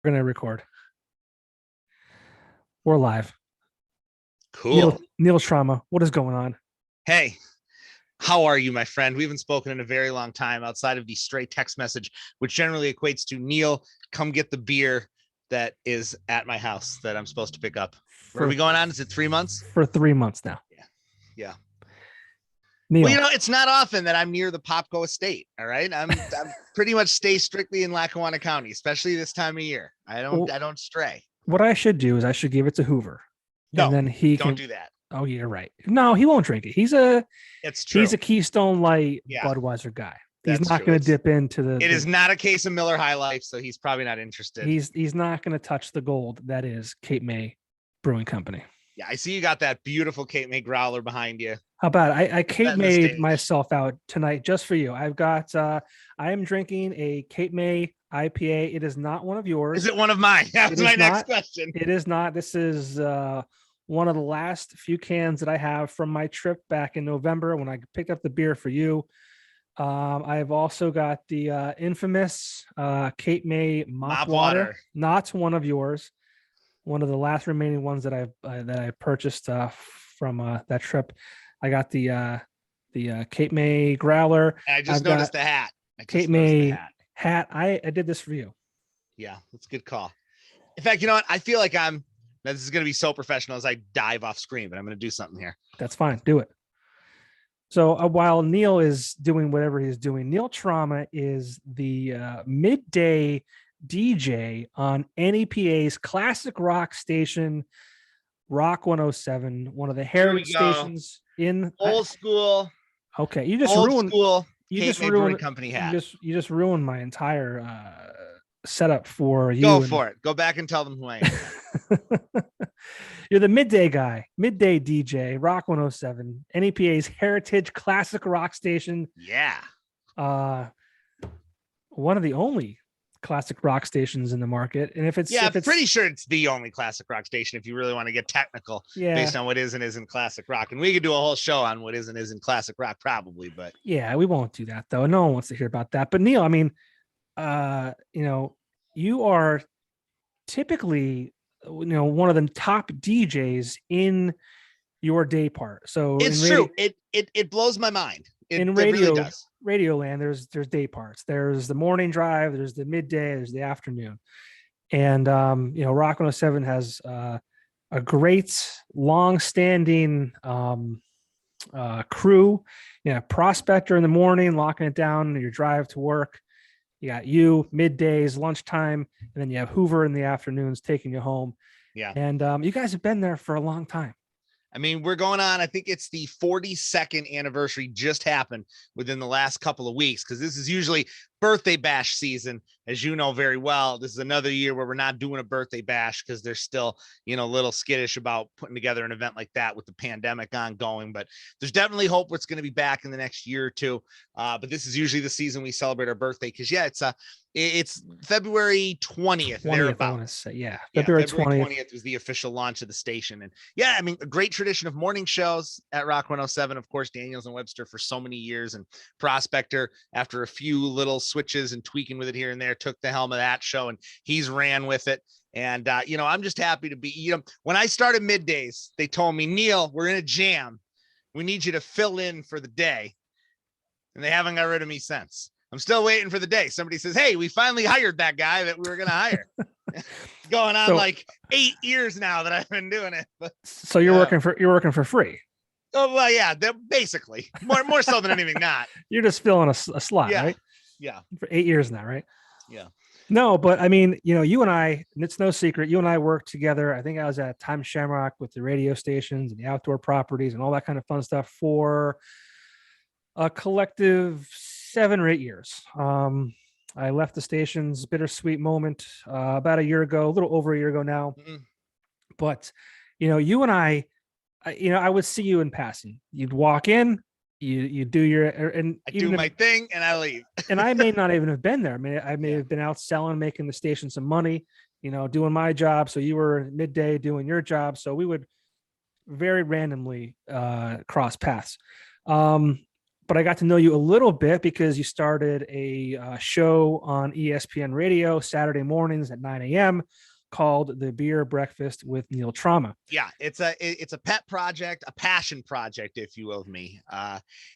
We're gonna record. We're live. Cool. Neil Trama, what is going on? Hey, how are you, my friend? We haven't spoken in a very long time outside of the straight text message, which generally equates to Neil, come get the beer that is at my house that I'm supposed to pick up. Where are we going on? Is it 3 months? For 3 months now. Yeah. Neil. Well, it's not often that I'm near the Popko estate. All right. I'm pretty much stay strictly in Lackawanna County, especially this time of year. I don't stray. What I should do is I should give it to Hoover. No, and then he don't can do that. Oh, you're right. No, he won't drink it. It's true. He's a Keystone Light Budweiser guy. He's not going to dip into the. It is not a case of Miller High Life, so he's probably not interested. He's not going to touch the gold that is Cape May Brewing Company. Yeah, I see you got that beautiful Cape May growler behind you. How about I Cape Made myself out tonight just for you. I've got I am drinking a Cape May IPA. It is not one of yours. Is it one of mine? That's my next question. It is not. This is one of the last few cans that I have from my trip back in November when I picked up the beer for you. I've also got the infamous Cape May Mop Water, not one of yours. One of the last remaining ones that I purchased from that trip. I got the Cape May growler. And I just noticed the hat. Cape May hat. I did this for you. Yeah, that's a good call. In fact, you know what? I feel like this is going to be so professional as I dive off screen, but I'm going to do something here. That's fine. Do it. So while Neil is doing whatever he's doing, Neil Trama is the midday DJ on NEPA's classic rock station, Rock 107, one of the heritage stations in old school. Okay, you just ruined school. You just ruined company hat. You just ruined my entire setup for you. Go for it. Go back and tell them who I am. You're the midday guy, midday DJ, Rock 107, NEPA's heritage classic rock station. Yeah. One of the only classic rock stations in the market. And I'm pretty sure it's the only classic rock station if you really want to get technical based on what is and isn't classic rock. And we could do a whole show on what is and isn't classic rock probably, but yeah, we won't do that though. No one wants to hear about that. But Neil, I mean, you are typically, one of the top DJs in your day part. So it's true. It blows my mind. In radio, really does. Radio land, there's day parts. There's the morning drive, there's the midday, there's the afternoon. And Rock 107 has a great long-standing crew. Prospector in the morning, locking it down in your drive to work. You got you middays, lunchtime, and then you have Hoover in the afternoons taking you home. Yeah. And you guys have been there for a long time. I mean, we're going on, I think it's the 42nd anniversary just happened within the last couple of weeks, because this is usually birthday bash season, as you know very well. This is another year where we're not doing a birthday bash because they're still, a little skittish about putting together an event like that with the pandemic ongoing. But there's definitely hope it's going to be back in the next year or two. But this is usually the season we celebrate our birthday because, it's February 20th. February 20th was the official launch of the station. And a great tradition of morning shows at Rock 107. Of course, Daniels and Webster for so many years, and Prospector, after a few little switches and tweaking with it here and there, took the helm of that show and he's ran with it. And, I'm just happy to be, when I started middays, they told me, Neil, we're in a jam. We need you to fill in for the day. And they haven't got rid of me since. I'm still waiting for the day somebody says, hey, we finally hired that guy that we were going to hire. Going on like 8 years now that I've been doing it. But, so you're working for free. Oh, well, yeah, basically more so than anything. Not you're just filling a slot, right? Yeah. For 8 years now, right? Yeah. No, but I mean, you and I, and it's no secret, you and I worked together. I think I was at Time Shamrock with the radio stations and the outdoor properties and all that kind of fun stuff for a collective 7 or 8 years. I left the stations, bittersweet moment, about a year ago, a little over a year ago now. Mm-hmm. But, you and I would see you in passing. You'd walk in, you do your, and I do my thing and I leave. And I may not even have been there. I may have been out selling, making the station some money, doing my job. So you were midday doing your job. So we would very randomly cross paths. but I got to know you a little bit because you started a show on ESPN radio Saturday mornings at 9 a.m. called The Beer Breakfast with Neil Trama. Yeah, it's a pet project, a passion project, if you will, of me.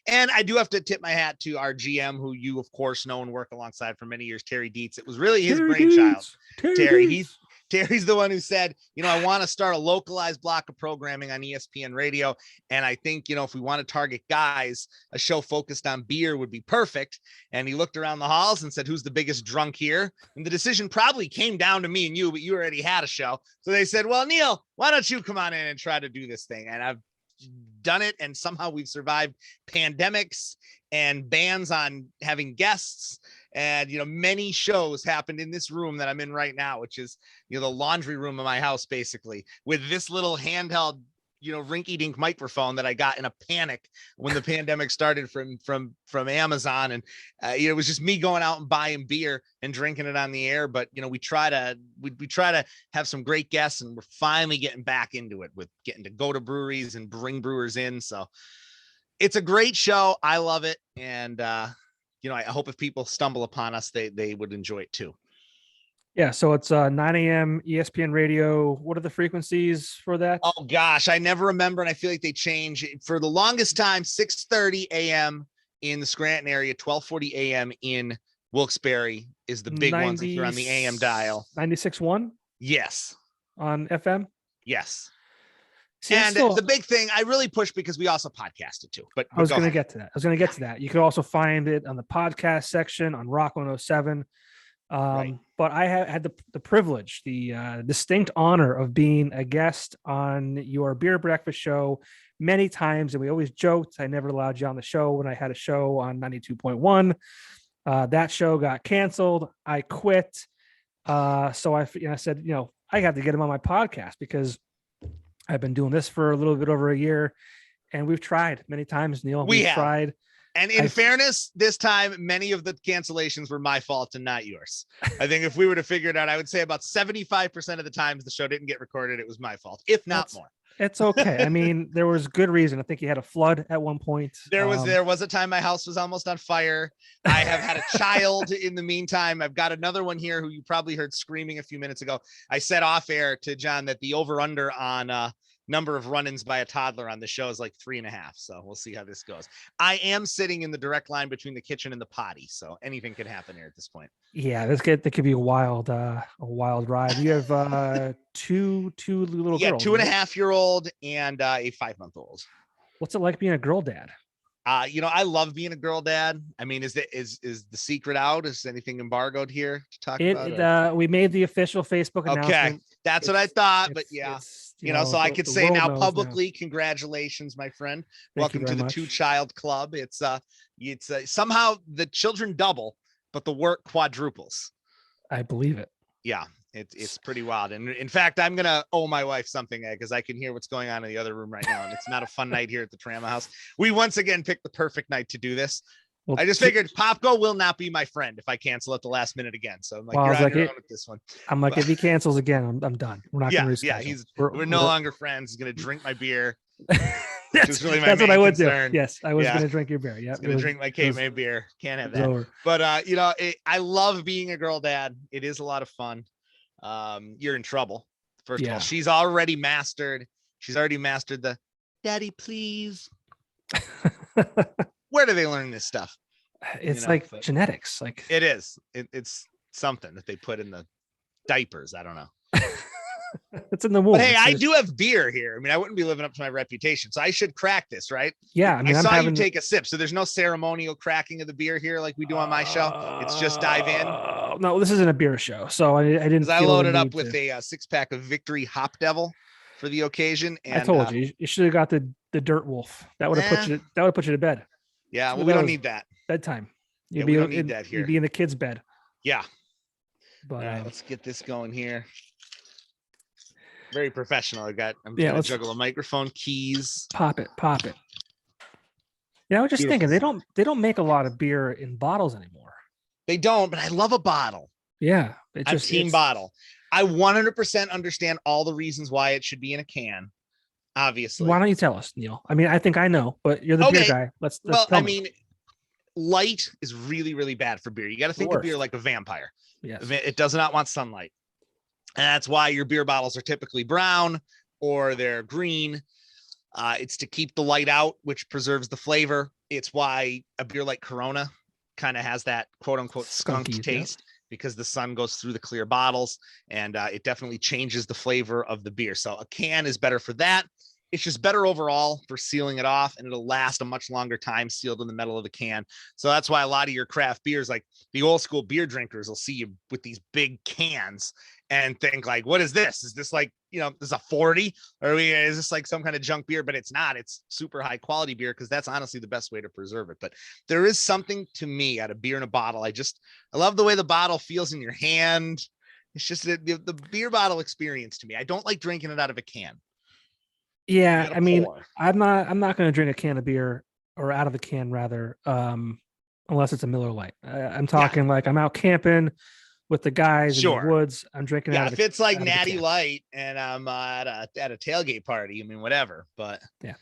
And I do have to tip my hat to our GM, who you, of course, know and work alongside for many years, Terry Dietz. It was really his brainchild. Terry's the one who said, I want to start a localized block of programming on ESPN radio. And I think, if we want to target guys, a show focused on beer would be perfect. And he looked around the halls and said, who's the biggest drunk here? And the decision probably came down to me and you, but you already had a show. So they said, well, Neil, why don't you come on in and try to do this thing? And I've done it. And somehow we've survived pandemics and bans on having guests. And, many shows happened in this room that I'm in right now, which is, the laundry room of my house, basically, with this little handheld, rinky dink microphone that I got in a panic when the pandemic started from Amazon. And, it was just me going out and buying beer and drinking it on the air. But, we try to have some great guests, and we're finally getting back into it with getting to go to breweries and bring brewers in. So it's a great show. I love it. And, I hope if people stumble upon us, they would enjoy it too. Yeah. So it's 9 a.m. ESPN radio. What are the frequencies for that? Oh gosh, I never remember. And I feel like they change for the longest time. 6:30 a.m. in the Scranton area, 12:40 a.m. in Wilkes-Barre is the big ones if you're on the AM dial. 96.1? Yes. On FM? Yes. See, and the big thing I really push because we also podcast it too. But I was going to get to that. You could also find it on the podcast section on Rock 107. Right. But I had the privilege, the distinct honor of being a guest on your beer breakfast show many times. And we always joked I never allowed you on the show when I had a show on 92.1. That show got canceled. I quit. So I said, I have to get him on my podcast because I've been doing this for a little bit over a year, and we've tried many times, Neil. We've tried. And in fairness, this time, many of the cancellations were my fault and not yours. I think if we were to figure it out, I would say about 75% of the times the show didn't get recorded, it was my fault, if not more. It's okay. I mean, there was good reason. I think you had a flood at one point. There was a time my house was almost on fire. I have had a child in the meantime. I've got another one here who you probably heard screaming a few minutes ago. I said off air to John that the over under on number of run-ins by a toddler on the show is like 3.5. So we'll see how this goes. I am sitting in the direct line between the kitchen and the potty, so anything could happen here at this point. Yeah, that could be a wild ride. You have two little girls. Yeah, 2.5-year-old and a 5-month-old. What's it like being a girl dad? I love being a girl dad. I mean, is the secret out? Is anything embargoed here to talk about? We made the official Facebook announcement. Okay, that's what I thought. But yeah, so I could say now publicly, congratulations, my friend. Welcome to the 2-child club. It's somehow the children double, but the work quadruples. I believe it. Yeah. It's pretty wild. And in fact, I'm going to owe my wife something because I can hear what's going on in the other room right now. And it's not a fun night here at the Trama house. We once again picked the perfect night to do this. Well, I just figured Popko will not be my friend if I cancel at the last minute again. So I'm like, you're on your own with this one. I'm like, if he cancels again, I'm done. We're not going to reschedule. Yeah, we're no longer friends. He's going to drink my beer. That's what I would do. Yes, I was going to drink your beer. Yeah, going to drink my K-May beer. Can't have that. But I love being a girl dad. It is a lot of fun. You're in trouble. First of all, she's already mastered the daddy, please. Where do they learn this stuff? It's like genetics. Like it is. It's something that they put in the diapers. I don't know. It's in the womb. But hey, I do have beer here. I mean, I wouldn't be living up to my reputation, so I should crack this, right? Yeah, I mean, I saw you take a sip, so there's no ceremonial cracking of the beer here like we do on my show. It's just dive in. No, this isn't a beer show, so I didn't. I loaded up with a 6-pack of Victory Hop Devil for the occasion. And I told you should have got the Dirt Wolf. That would have put you to bed. Yeah, well, we don't need that. Bedtime. We don't need that here. You'd be in the kid's bed. Yeah. But all right, let's get this going here. Very professional. I'm gonna juggle a microphone, keys. Pop it. Yeah, I was just thinking they don't make a lot of beer in bottles anymore. They don't, but I love a bottle. Yeah, it's team bottle. I 100% understand all the reasons why it should be in a can. Obviously. Why don't you tell us, Neil? I mean, I think I know, but you're the beer guy. Let's I mean, light is really, really bad for beer. You got to think of beer like a vampire. Yes. It does not want sunlight. And that's why your beer bottles are typically brown or they're green. It's to keep the light out, which preserves the flavor. It's why a beer like Corona kind of has that quote unquote skunk taste, because the sun goes through the clear bottles, and it definitely changes the flavor of the beer. So a can is better for that. It's just better overall for sealing it off, and it'll last a much longer time sealed in the metal of the can. So that's why a lot of your craft beers, like the old school beer drinkers, will see you with these big cans and think like, what is this? Is this like, this is a 40, or is this like some kind of junk beer? But it's not. It's super high quality beer, because that's honestly the best way to preserve it. But there is something to me at a beer in a bottle. I love the way the bottle feels in your hand. It's just the beer bottle experience to me. I don't like drinking it out of a can. Yeah, I mean, I'm not going to drink a can of beer, or out of the can rather, unless it's a Miller Lite. I'm talking like I'm out camping with the guys in the woods. I'm drinking. Yeah, if it's like Natty Light and I'm at a tailgate party, I mean, whatever. But yeah,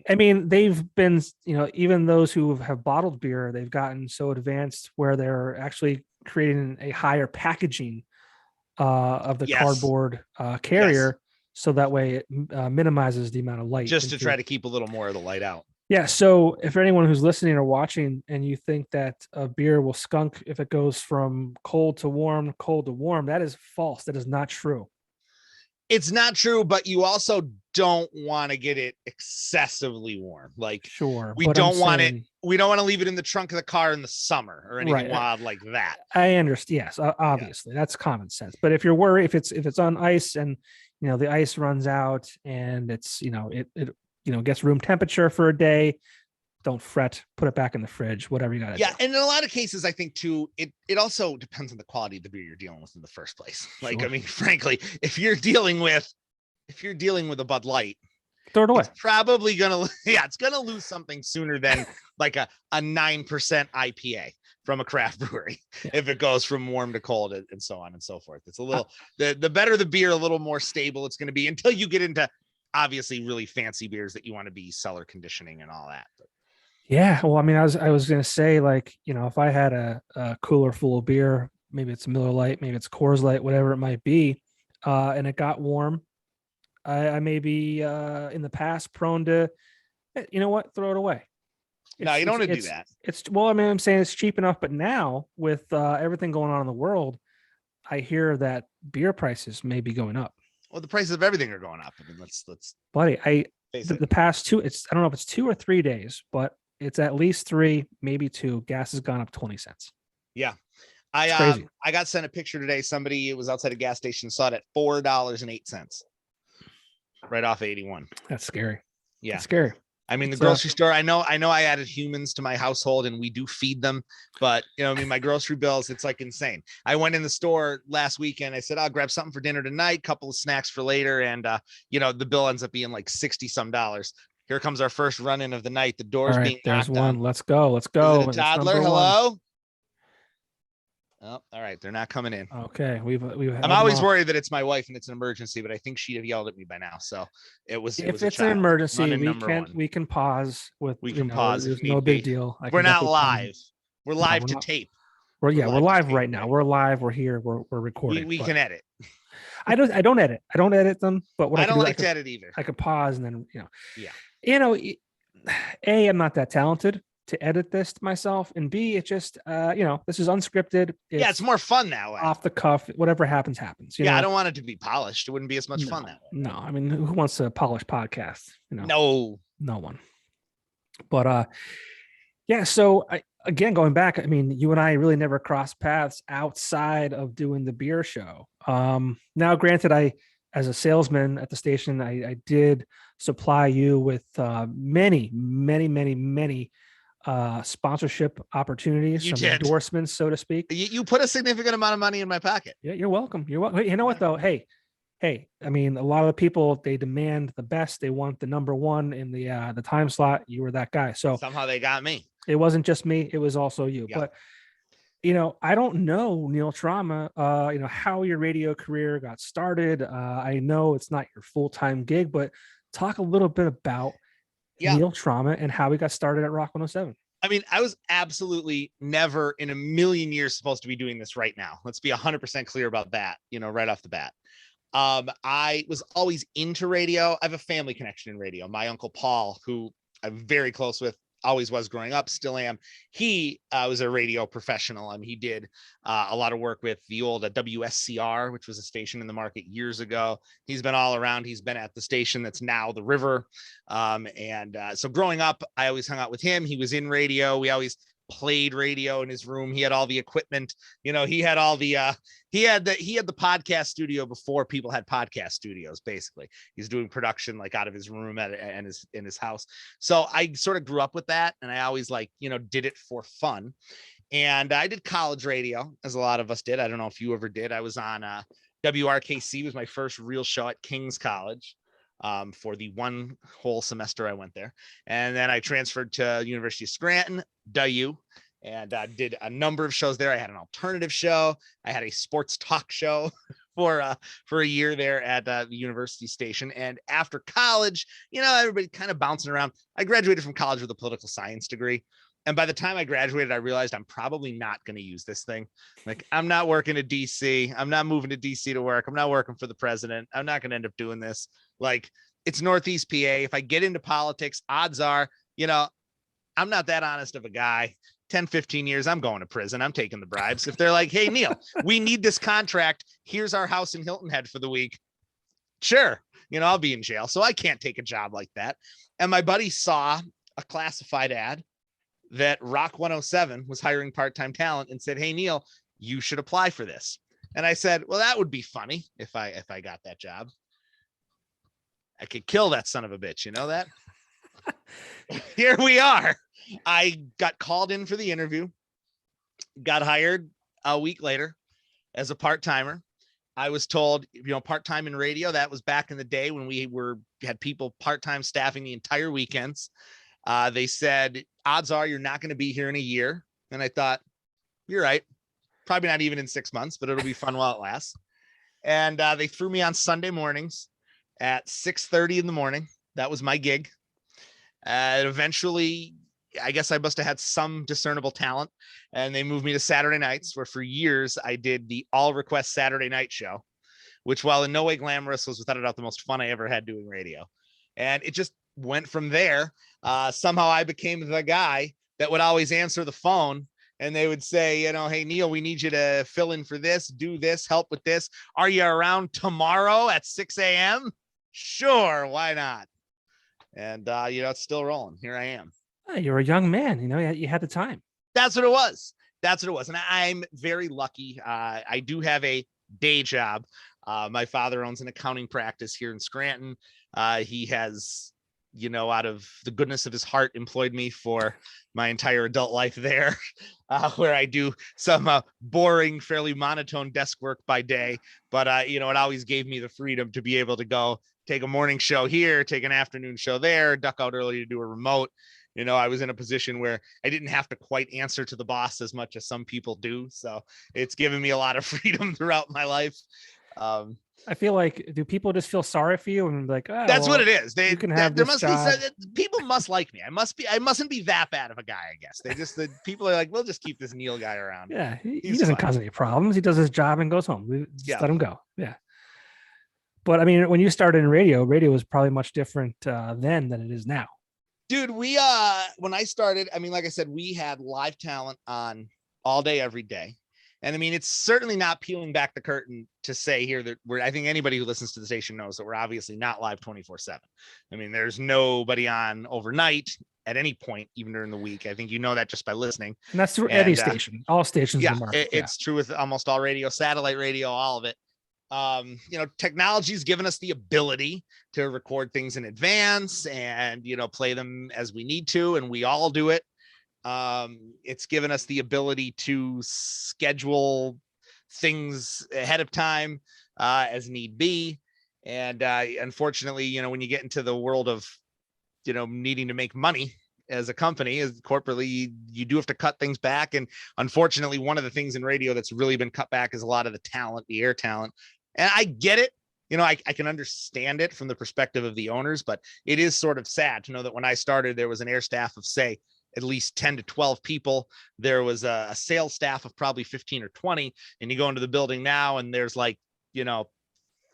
I mean, they've been, even those who have bottled beer, they've gotten so advanced where they're actually creating a higher packaging of the cardboard carrier. Yes. So that way it minimizes the amount of light. Just to try to keep a little more of the light out. Yeah. So if anyone who's listening or watching and you think that a beer will skunk if it goes from cold to warm, that is false. That is not true. It's not true, but you also don't want to get it excessively warm. Like, we don't want to leave it in the trunk of the car in the summer or anything wild like that. I understand. Yes, obviously that's common sense. But if you're worried, if it's on ice and the ice runs out and it's it gets room temperature for a day, don't fret. Put it back in the fridge. Whatever you got to do. Yeah, and in a lot of cases, I think too, it also depends on the quality of the beer you're dealing with in the first place. Like, I mean, frankly, if you're dealing with a Bud Light, throw it away. It's probably it's gonna lose something sooner than like a 9% IPA from a craft brewery if it goes from warm to cold and so on and so forth. It's a little the better the beer, a little more stable it's going to be, until you get into obviously really fancy beers that you want to be cellar conditioning and all that. But yeah, well, I mean, I was going to say, like, if I had a cooler full of beer, maybe it's Miller Lite, maybe it's Coors Light, whatever it might be, and it got warm, I may be in the past prone to, throw it away. No, you don't want to do that. I'm saying it's cheap enough, but now with everything going on in the world, I hear that beer prices may be going up. Well, the prices of everything are going up. I mean, let's buddy, the past I don't know if it's 2 or 3 days, but it's at least 3, maybe 2. Gas has gone up 20 cents. Yeah. I got sent a picture today. Somebody, it was outside a gas station, saw it at $4.08 right off 81. That's scary. Yeah. That's scary. I mean, the grocery store, I know I added humans to my household and we do feed them, but my grocery bills, it's like insane. I went in the store last weekend. I said, I'll grab something for dinner tonight, couple of snacks for later. And, the bill ends up being like $60 some. Here comes our first run in of the night. The door's being knocked on. Let's go. Let's go. Is it a toddler? Hello. Oh, all right. They're not coming in. Okay. I'm always worried that it's my wife and it's an emergency, but I think she'd have yelled at me by now. So if it's an emergency, we can pause with, we can pause. There's no big deal. We're not live. We're live to tape. We're live right now. We're live. We're here. We're recording. We can edit. I don't edit. I don't edit them, but what I don't like to edit either. I could pause and then, I'm not that talented to edit this myself, and B, it's just this is unscripted. It's more fun that way. Off the cuff, whatever happens. I don't want it to be polished. It wouldn't be as much fun that way. No, I mean, who wants to polish podcasts? No one. But so again, going back, I mean, you and I really never crossed paths outside of doing the beer show. Now, granted, as a salesman at the station, I did supply you with many sponsorship opportunities, endorsements, so to speak. You put a significant amount of money in my pocket. Yeah, you're welcome. You're welcome. You know what though? Hey, I mean, a lot of the people, they demand the best. They want the number one in the time slot. You were that guy. So somehow they got me. It wasn't just me. It was also you. Yep. But I don't know, Neil Trama, how your radio career got started. I know it's not your full-time gig, but talk a little bit about Neil Trama and how we got started at Rock 107. I mean, I was absolutely never in a million years supposed to be doing this right now. Let's be 100% clear about that, right off the bat. I was always into radio. I have a family connection in radio. My uncle Paul, who I'm very close with, always was growing up, still am. He was a radio professional. I mean, he did a lot of work with the old WSCR, which was a station in the market years ago. He's been all around. He's been at the station that's now the River. So growing up, I always hung out with him. He was in radio. We always played radio in his room. He had all the equipment. He had all the he had the podcast studio before people had podcast studios. Basically, he's doing production like out of his room in his house. So I sort of grew up with that, and I always did it for fun. And I did college radio, as a lot of us did. I don't know if you ever did. I was on WRKC, was my first real show at King's College. For the one whole semester I went there. And then I transferred to University of Scranton, DU, and did a number of shows there. I had an alternative show. I had a sports talk show for a year there at the university station. And after college, everybody kind of bouncing around. I graduated from college with a political science degree. And by the time I graduated, I realized I'm probably not going to use this thing. Like, I'm not working at DC. I'm not moving to DC to work. I'm not working for the president. I'm not going to end up doing this. Like, it's Northeast PA. If I get into politics, odds are, I'm not that honest of a guy. 10, 15 years, I'm going to prison. I'm taking the bribes. If they're like, hey, Neil, we need this contract. Here's our house in Hilton Head for the week. Sure. I'll be in jail. So I can't take a job like that. And my buddy saw a classified ad that Rock 107 was hiring part-time talent and said, hey, Neil, you should apply for this. And I said, well, that would be funny if I got that job. I could kill that son of a bitch. You know that? Here we are. I got called in for the interview, got hired a week later as a part-timer. I was told, part-time in radio, that was back in the day when we had people part-time staffing the entire weekends. They said, odds are you're not going to be here in a year. And I thought, you're right. Probably not even in 6 months, but it'll be fun while it lasts. And they threw me on Sunday mornings at 6:30 in the morning. That was my gig. Eventually, I guess I must have had some discernible talent, and they moved me to Saturday nights, where for years I did the all request Saturday night show, which, while in no way glamorous, was without a doubt the most fun I ever had doing radio. And it just went from there. Somehow I became the guy that would always answer the phone, and they would say, hey, Neil, we need you to fill in for this, do this, help with this. Are you around tomorrow at 6 a.m.? Sure, why not? And, it's still rolling. Here I am. You're a young man, you had the time. That's what it was. And I'm very lucky. I do have a day job. My father owns an accounting practice here in Scranton. He has, out of the goodness of his heart, employed me for my entire adult life there, where I do some boring, fairly monotone desk work by day. But, it always gave me the freedom to be able to go take a morning show here, take an afternoon show there, duck out early to do a remote. I was in a position where I didn't have to quite answer to the boss as much as some people do. So it's given me a lot of freedom throughout my life. I feel like, do people just feel sorry for you and be like, oh, that's what it is. You can have this job. People must like me. I mustn't be that bad of a guy, I guess. The people are like, we'll just keep this Neil guy around. Yeah. He doesn't cause any problems. He does his job and goes home. Just let him go. Yeah. But I mean, when you started in radio was probably much different then than it is now. Dude, we when I started, I mean, like I said, we had live talent on all day, every day. And I mean, it's certainly not peeling back the curtain to say here that I think anybody who listens to the station knows that we're obviously not live 24/7. I mean, there's nobody on overnight at any point, even during the week. I think that just by listening. And that's through any station, all stations. Yeah, in the market. It's true with almost all radio, satellite radio, all of it. Technology's given us the ability to record things in advance and, play them as we need to, and we all do it. It's given us the ability to schedule things ahead of time as need be. And unfortunately, when you get into the world of, needing to make money as a company, as corporately, you do have to cut things back. And unfortunately, one of the things in radio that's really been cut back is a lot of the talent, the air talent. And I get it. I can understand it from the perspective of the owners, but it is sort of sad to know that when I started, there was an air staff of, say, at least 10 to 12 people. There was a sales staff of probably 15 or 20. And you go into the building now and there's like,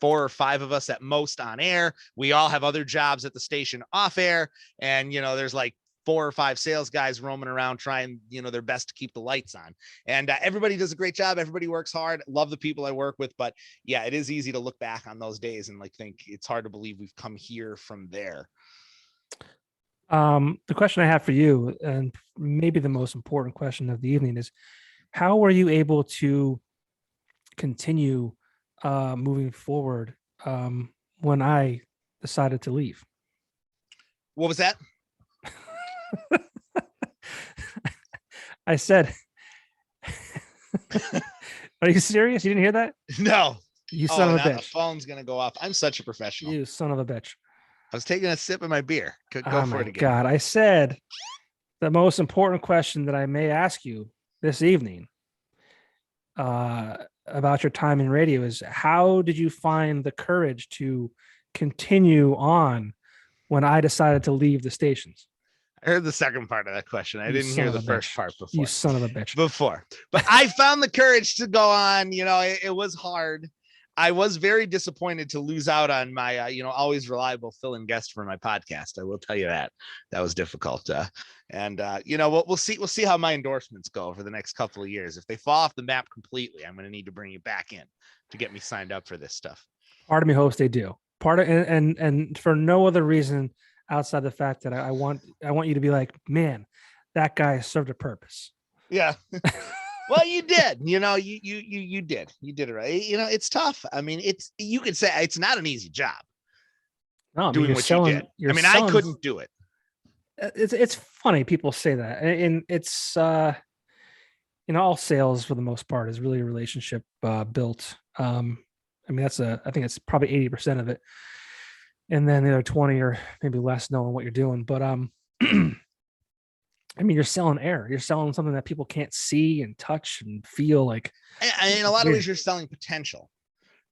4 or 5 of us at most on air. We all have other jobs at the station off air. And, there's like 4 or 5 sales guys roaming around trying, their best to keep the lights on. And everybody does a great job. Everybody works hard. Love the people I work with. But yeah, it is easy to look back on those days and like think it's hard to believe we've come here from there. The question I have for you, and maybe the most important question of the evening, is how were you able to continue moving forward when I decided to leave? What was that? I said, are you serious? You didn't hear that? No. You son of a bitch. The phone's going to go off. I'm such a professional. You son of a bitch. I was taking a sip of my beer. Go for it again. God, I said the most important question that I may ask you this evening about your time in radio is, how did you find the courage to continue on when I decided to leave the stations? I heard the second part of that question. I didn't hear the first part before. You son of a bitch. But I found the courage to go on. It was hard. I was very disappointed to lose out on my, always reliable fill-in guest for my podcast. I will tell you that was difficult. We'll see. We'll see how my endorsements go for the next couple of years. If they fall off the map completely, I'm going to need to bring you back in to get me signed up for this stuff. Part of me hopes they do. And for no other reason outside the fact that I want you to be like, man, that guy served a purpose. Yeah. Well, you did, you did it right. It's tough. I mean, you could say it's not an easy job. No, I mean, doing what you did. I couldn't do it. It's funny people say that, and it's all sales for the most part is really a relationship built. I mean, I think it's probably 80% of it. And then the other 20 or maybe less knowing what you're doing. But I mean, you're selling air. You're selling something that people can't see and touch and feel like. In a lot of ways, you're selling potential.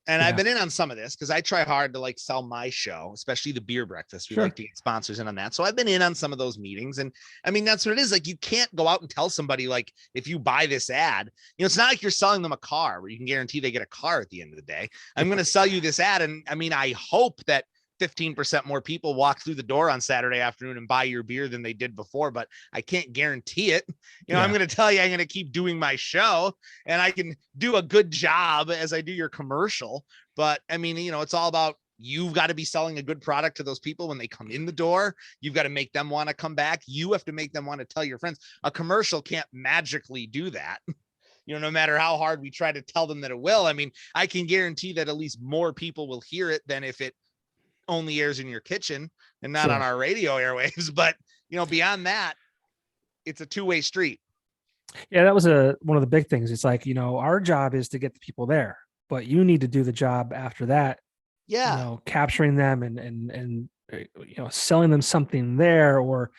And I've been in on some of this because I try hard to like sell my show, especially the beer breakfast. We like to get sponsors in on that. So I've been in on some of those meetings. And I mean, that's what it is. Like, you can't go out and tell somebody, like, if you buy this ad, it's not like you're selling them a car where you can guarantee they get a car at the end of the day. I'm going to sell you this ad. And I mean, I hope that 15% more people walk through the door on Saturday afternoon and buy your beer than they did before, but I can't guarantee it. I'm going to tell you, I'm going to keep doing my show and I can do a good job as I do your commercial. But I mean, it's all about, you've got to be selling a good product to those people when they come in the door. You've got to make them want to come back. You have to make them want to tell your friends. A commercial can't magically do that. No matter how hard we try to tell them that it will. I mean, I can guarantee that at least more people will hear it than if it only airs in your kitchen and not on our radio airwaves. But beyond that, it's a two-way street. Yeah, that was one of the big things. It's like, our job is to get the people there, but you need to do the job after that. Yeah. Capturing them and selling them something there, or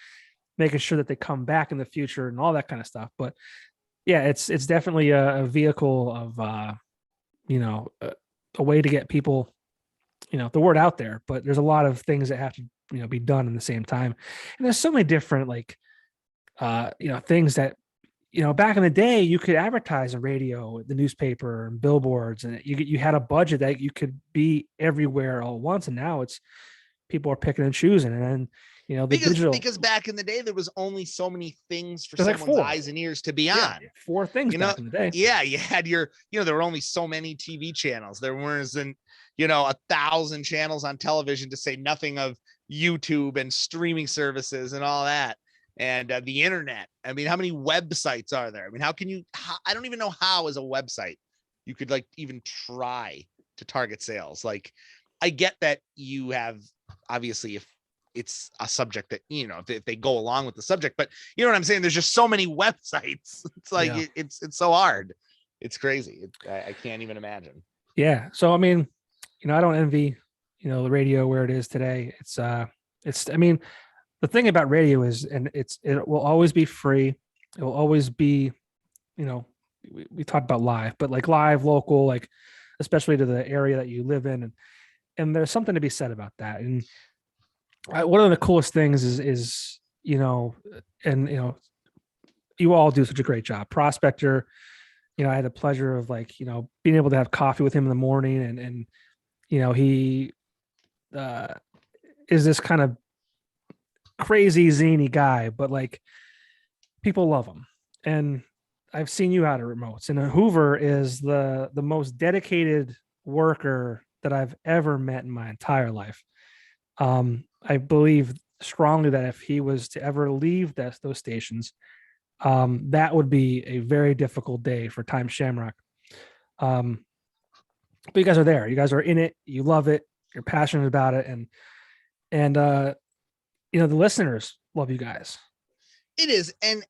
making sure that they come back in the future and all that kind of stuff. But yeah, it's definitely a vehicle of a way to get people the word out there. But there's a lot of things that have to be done in the same time. And there's so many different things that back in the day you could advertise in radio, the newspaper, and billboards, and you had a budget that you could be everywhere all at once. And now it's people are picking and choosing. And then because back in the day there was only so many things for someone's eyes and ears to be on. 4 things back in the day. Yeah, you had there were only so many TV channels. There weren't 1,000 channels on television, to say nothing of YouTube and streaming services and all that, and the internet. I mean, how many websites are there? I mean, I don't even know how as a website you could even try to target sales. Like, I get that you have, obviously, if it's a subject that, if they go along with the subject, but you know what I'm saying? There's just so many websites. It's like, it's so hard. It's crazy. I can't even imagine. Yeah. So, I mean, I don't envy, the radio where it is today. I mean, the thing about radio is, and it will always be free. It will always be, we talked about live, but like live, local, like especially to the area that you live in. And there's something to be said about that. And one of the coolest things is you know, and, you all do such a great job. Prospector, I had the pleasure of like, being able to have coffee with him in the morning, and, he uh, is this kind of crazy zany guy, but like people love him. And I've seen you out at remotes, and Hoover is the most dedicated worker that I've ever met in my entire life. I believe strongly that if he was to ever leave those stations, that would be a very difficult day for Time Shamrock. But you guys are there. You guys are in it. You love it. You're passionate about it, and the listeners love you guys. It is, and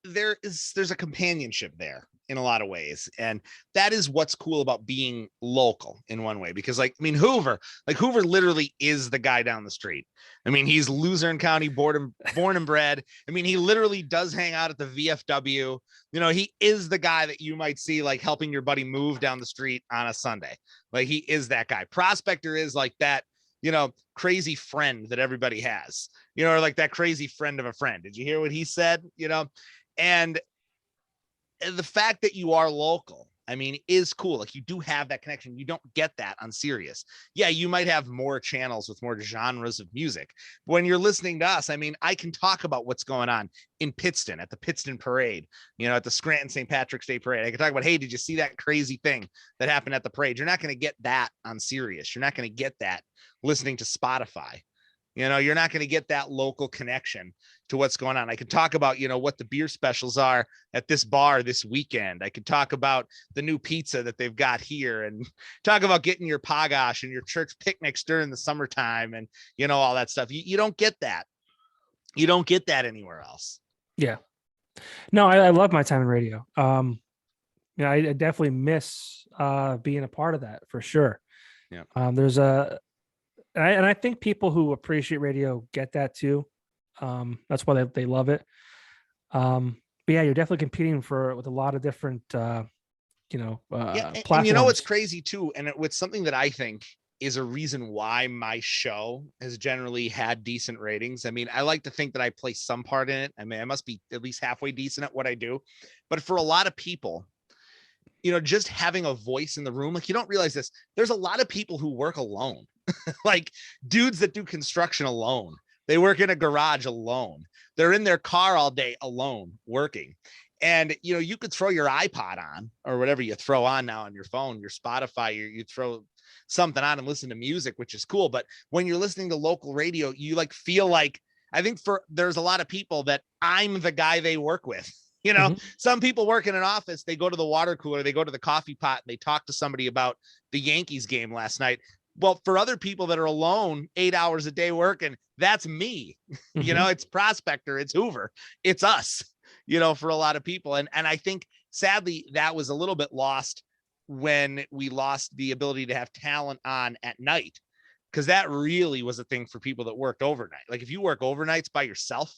there's a companionship there in a lot of ways, and that is what's cool about being local in one way, because Hoover literally is the guy down the street. He's Luzerne County born and bred. He literally does hang out at the VFW. He is the guy that you might see like helping your buddy move down the street on a Sunday. Like, he is that guy. Prospector is like that, crazy friend that everybody has, or like that crazy friend of a friend. Did you hear what he said? And the fact that you are local, is cool. Like, you do have that connection. You don't get that on Sirius. Yeah, you might have more channels with more genres of music. But when you're listening to us, I can talk about what's going on in Pittston at the Pittston Parade, at the Scranton St. Patrick's Day Parade. I can talk about, hey, did you see that crazy thing that happened at the parade? You're not going to get that on Sirius. You're not going to get that listening to Spotify. You're not going to get that local connection to what's going on. I could talk about, what the beer specials are at this bar this weekend. I could talk about the new pizza that they've got here, and talk about getting your pogosh and your church picnics during the summertime, and, all that stuff. You don't get that. You don't get that anywhere else. Yeah. No, I love my time in radio. I definitely miss being a part of that, for sure. Yeah. And I think people who appreciate radio get that too. That's why they love it. But yeah, you're definitely competing with a lot of different, platforms. And what's crazy too, and it's something that I think is a reason why my show has generally had decent ratings. I like to think that I play some part in it. I must be at least halfway decent at what I do. But for a lot of people, just having a voice in the room, like, you don't realize this. There's a lot of people who work alone. Like, dudes that do construction alone. They work in a garage alone. They're in their car all day alone working. And, you could throw your iPod on, or whatever you throw on now on your phone, your Spotify, you throw something on and listen to music, which is cool. But when you're listening to local radio, you like feel like, I think there's a lot of people that I'm the guy they work with. Some people work in an office, they go to the water cooler, they go to the coffee pot, and they talk to somebody about the Yankees game last night. Well, for other people that are alone 8 hours a day working, that's me. It's Prospector, it's Hoover, it's us, for a lot of people. And I think sadly that was a little bit lost when we lost the ability to have talent on at night, because that really was a thing for people that worked overnight. Like, if you work overnights by yourself,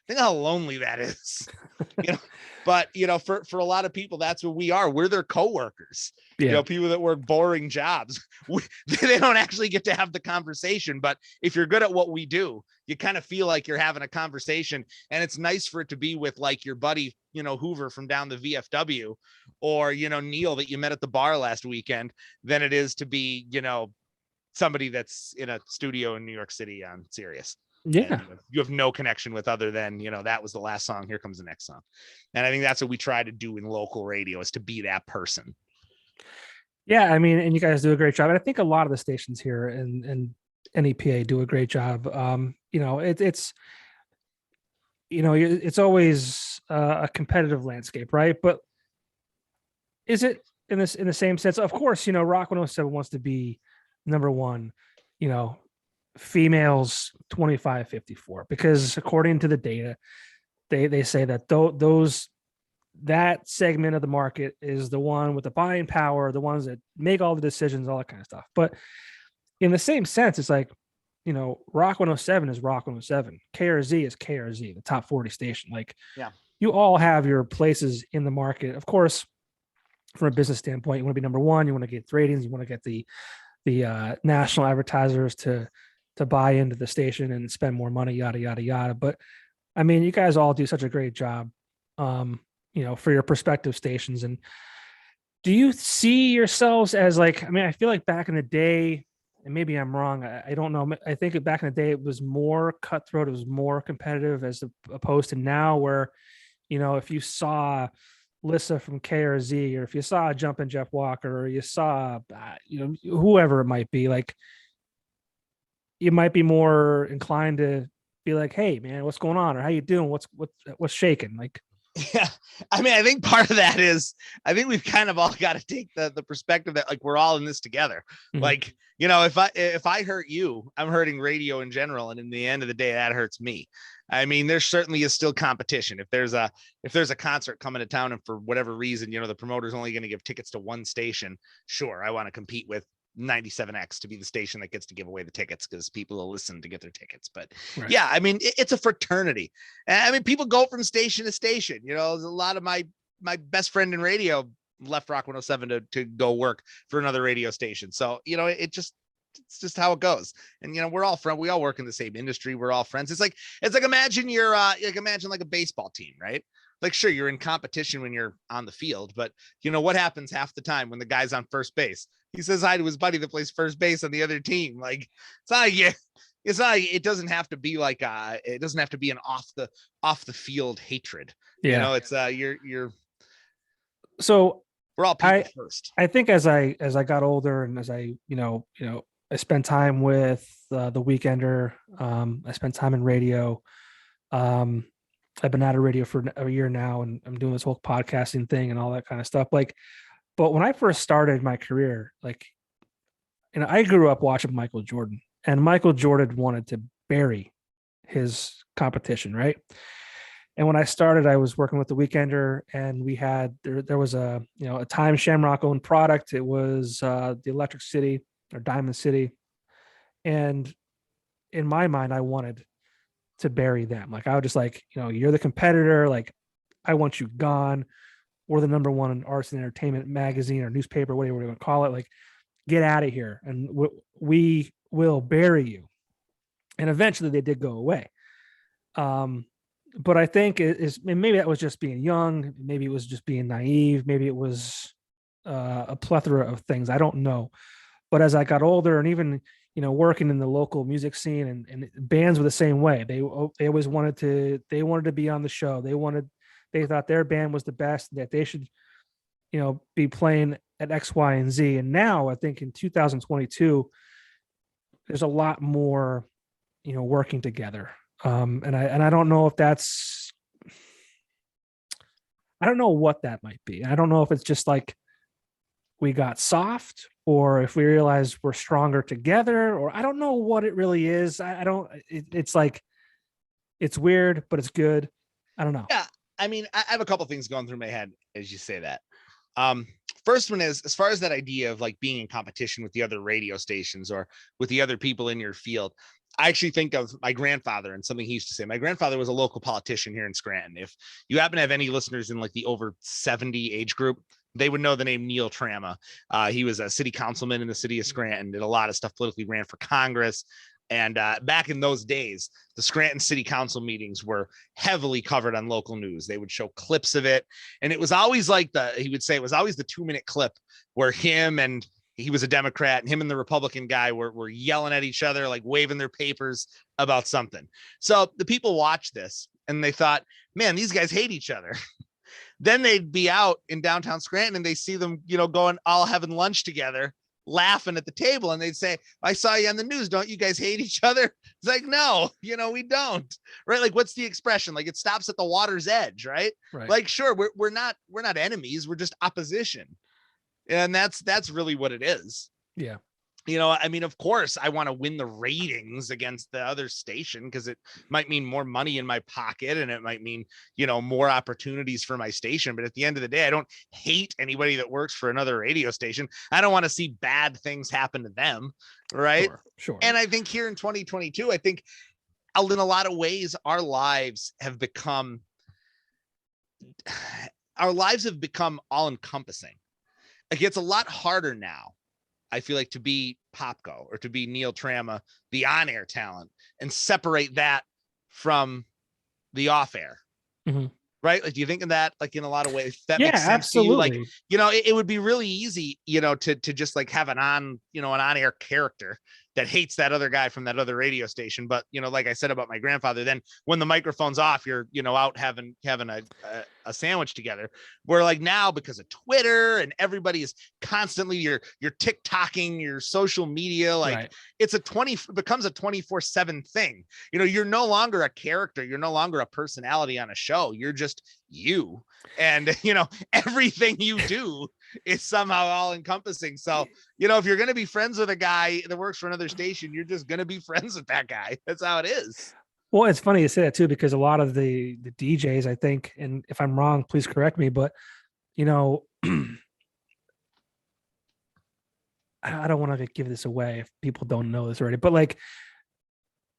think how lonely that is. But for a lot of people, that's what we are. We're their coworkers. Yeah. People that work boring jobs. They don't actually get to have the conversation. But if you're good at what we do, you kind of feel like you're having a conversation, and it's nice for it to be with like your buddy, Hoover from down the VFW, or Neil that you met at the bar last weekend, than it is to be somebody that's in a studio in New York City on Sirius. Yeah. And you have no connection with, other than, that was the last song, here comes the next song. And I think that's what we try to do in local radio, is to be that person. Yeah. And you guys do a great job. And I think a lot of the stations here and NEPA do a great job. It's always a competitive landscape, right? But is it in the same sense? Of course, Rock 107 wants to be number one, females 25-54, because according to the data, they say that that segment of the market is the one with the buying power, the ones that make all the decisions, all that kind of stuff. But in the same sense, it's like, Rock 107 is Rock 107, KRZ is KRZ, the top 40 station. Like, yeah, you all have your places in the market. Of course, from a business standpoint, you want to be number one, you want to get ratings, you want to get the national advertisers to to buy into the station and spend more money, yada yada yada. But I mean, you guys all do such a great job, for your prospective stations. And do you see yourselves as like, I mean, I feel like back in the day, and maybe I'm wrong, I don't know. I think back in the day it was more cutthroat, it was more competitive as opposed to now, where if you saw Lissa from KRZ, or if you saw Jumpin' Jeff Walker, or you saw whoever it might be, like you might be more inclined to be like, hey man, what's going on, or how you doing, what's shaking, like. Yeah. I mean, I think part of that is, I think we've kind of all got to take the perspective that like, we're all in this together. Mhm. Like, if I hurt you, I'm hurting radio in general. And in the end of the day, that hurts me. I mean, there certainly is still competition. If there's a concert coming to town and for whatever reason, the promoter's only going to give tickets to one station. Sure. I want to compete with 97X to be the station that gets to give away the tickets because people will listen to get their tickets. But Right. yeah, I mean, it's a fraternity. I mean, people go from station to station. There's a lot of my best friend in radio left Rock 107 to go work for another radio station. So, it's just how it goes. And, we're all friends. We all work in the same industry. We're all friends. It's like imagine imagine like a baseball team, right? Like, sure, you're in competition when you're on the field, but what happens half the time when the guy's on first base? He says hi to his buddy that plays first base on the other team. Like, it doesn't have to be like it doesn't have to be an off the field hatred. Yeah. It's So we're all people first. I think as I got older, and as I I spent time with the Weekender, I spent time in radio. I've been out of radio for a year now, and I'm doing this whole podcasting thing and all that kind of stuff. Like, but when I first started my career, like, I grew up watching Michael Jordan, and Michael Jordan wanted to bury his competition, right? And when I started, I was working with the Weekender, and we had there was a Time Shamrock owned product. It was the Electric City or Diamond City, and in my mind, I wanted to bury them. Like, I was just like, you're the competitor. Like, I want you gone. We're the number one in arts and entertainment magazine or newspaper, whatever you want to call it. Like, get out of here, and we will bury you. And eventually, they did go away. But I think maybe that was just being young. Maybe it was just being naive. Maybe it was a plethora of things. I don't know. But as I got older, and even working in the local music scene, and bands were the same way. They always wanted to be on the show. They thought their band was the best, that they should be playing at X, Y, and Z. And now I think in 2022, there's a lot more working together. And I don't know if I don't know what that might be. I don't know if it's just like we got soft, or if we realize we're stronger together, or I don't know what it really is. I don't, it's like, it's weird, but it's good. I don't know. Yeah. I mean, I have a couple things going through my head as you say that. First one is, as far as that idea of like being in competition with the other radio stations or with the other people in your field, I actually think of my grandfather and something he used to say. My grandfather was a local politician here in Scranton. If you happen to have any listeners in like the over 70 age group, they would know the name Neil Trama. He was a city councilman in the city of Scranton, did a lot of stuff politically, ran for Congress. And back in those days, the Scranton City Council meetings were heavily covered on local news. They would show clips of it. And it was always like he would say it was always the 2-minute clip where he was a Democrat, and him and the Republican guy were yelling at each other, like waving their papers about something. So the people watched this and they thought, man, these guys hate each other. Then they'd be out in downtown Scranton and they see them, going all having lunch together, laughing at the table, and they'd say, I saw you on the news. Don't you guys hate each other? It's like, no, we don't. Right? Like, what's the expression? Like, it stops at the water's edge, right? Like, sure, we're not enemies, we're just opposition. And that's really what it is. Yeah. I mean, of course, I want to win the ratings against the other station because it might mean more money in my pocket, and it might mean, more opportunities for my station. But at the end of the day, I don't hate anybody that works for another radio station. I don't want to see bad things happen to them. Right. Sure. And I think here in 2022, I think in a lot of ways, our lives have become all encompassing. Like, it's a lot harder now I feel like, to be Popko or to be Neil Trama, the on-air talent, and separate that from the off-air. Mm-hmm. Right? Like, do you think of that, like, in a lot of ways, that Yeah, makes sense to you? Like, absolutely. it would be really easy, to just like have an on-air character that hates that other guy from that other radio station. But, like I said about my grandfather, then when the microphone's off, you're, out having a sandwich together. Where, like, now, because of Twitter and everybody is constantly, you're TikToking, your social media, like, Right. becomes a 24/7 thing. You're no longer a character. You're no longer a personality on a show. You're just you. And, everything you do is somehow all encompassing. So, if you're going to be friends with a guy that works for another station, you're just going to be friends with that guy. That's how it is. Well, it's funny to say that too, because a lot of the DJs, I think, and if I'm wrong, please correct me, but I don't want to give this away if people don't know this already, but like,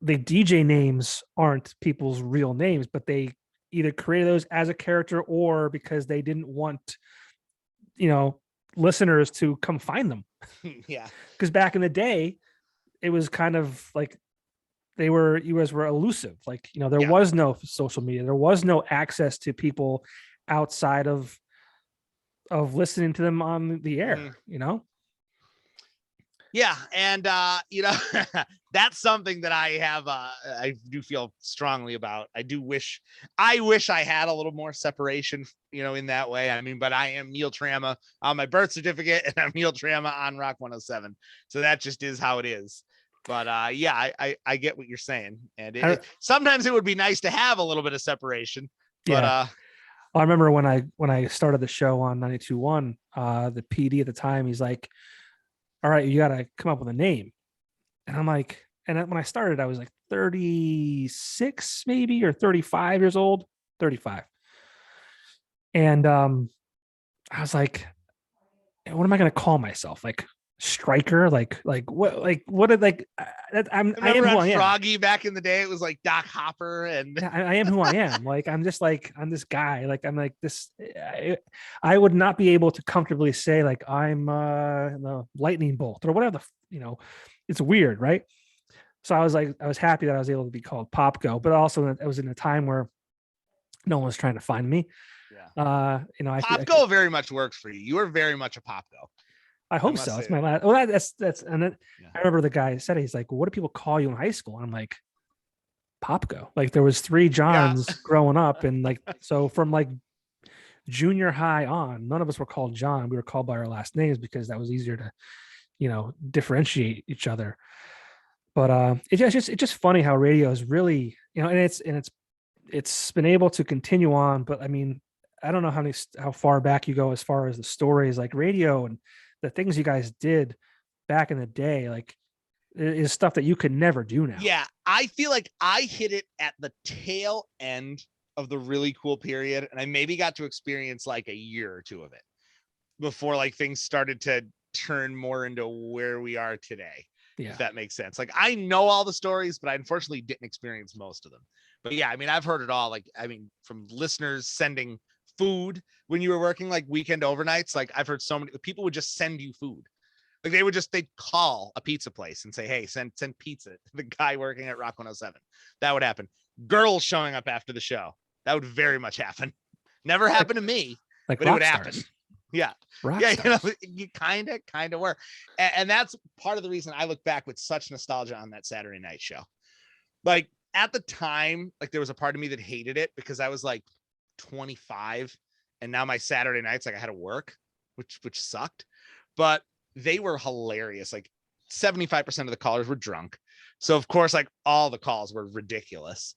the DJ names aren't people's real names, but they either created those as a character or because they didn't want, listeners to come find them. Yeah. Because back in the day, it was kind of like you guys were elusive. Like, there was no social media. There was no access to people outside of listening to them on the air, Yeah. And, that's something that I do feel strongly about. I wish I had a little more separation, in that way. I mean, but I am Neil Trama on my birth certificate, and I'm Neil Trama on Rock 107. So that just is how it is. But yeah, I get what you're saying. And sometimes it would be nice to have a little bit of separation. But I remember when I started the show on 92.1, the PD at the time, he's like, all right, you got to come up with a name. And I'm like, and when I started, I was like 36 maybe, or 35 years old, 35. And I was like, what am I going to call myself? Like Striker? Like what did, like, I am who I am. Froggy back in the day, it was like Doc Hopper, and I am who I am. Like, I'm just like, I'm this guy. Like, I'm like this. I would not be able to comfortably say like I'm the lightning bolt or whatever. It's weird, right? So I was happy that I was able to be called Popko, but also it was in a time where no one was trying to find me. Yeah. Popko very much works for you. You are very much a Popko. I hope so. It's my last. Well, that's and then I remember the guy said, he's like, well, what do people call you in high school? And I'm like, Popko. Like, there was 3 Johns growing up, and like, so from like junior high on, none of us were called John. We were called by our last names because that was easier to, differentiate each other. But it's just funny how radio is really, and it's been able to continue on. But I mean, I don't know how far back you go as far as the stories, like radio and the things you guys did back in the day, like, is stuff that you could never do now. Yeah, I feel like I hit it at the tail end of the really cool period, and I maybe got to experience like a year or two of it before like things started to turn more into where we are today. Yeah. If that makes sense. Like, I know all the stories, but I unfortunately didn't experience most of them. But yeah, I mean, I've heard it all. Like, I mean, from listeners sending food when you were working like weekend overnights. Like, I've heard so many people would just send you food. Like, they'd call a pizza place and say, hey, send pizza to the guy working at Rock 107. That would happen. Girls showing up after the show. That would very much happen. Never happened to me, but it would happen. Yeah. Rock yeah. stars. You kind of were. And that's part of the reason I look back with such nostalgia on that Saturday night show. Like, at the time, like, there was a part of me that hated it because I was like 25, and now my Saturday nights, like, I had to work, which sucked, but they were hilarious. Like, 75% of the callers were drunk. So of course, like, all the calls were ridiculous,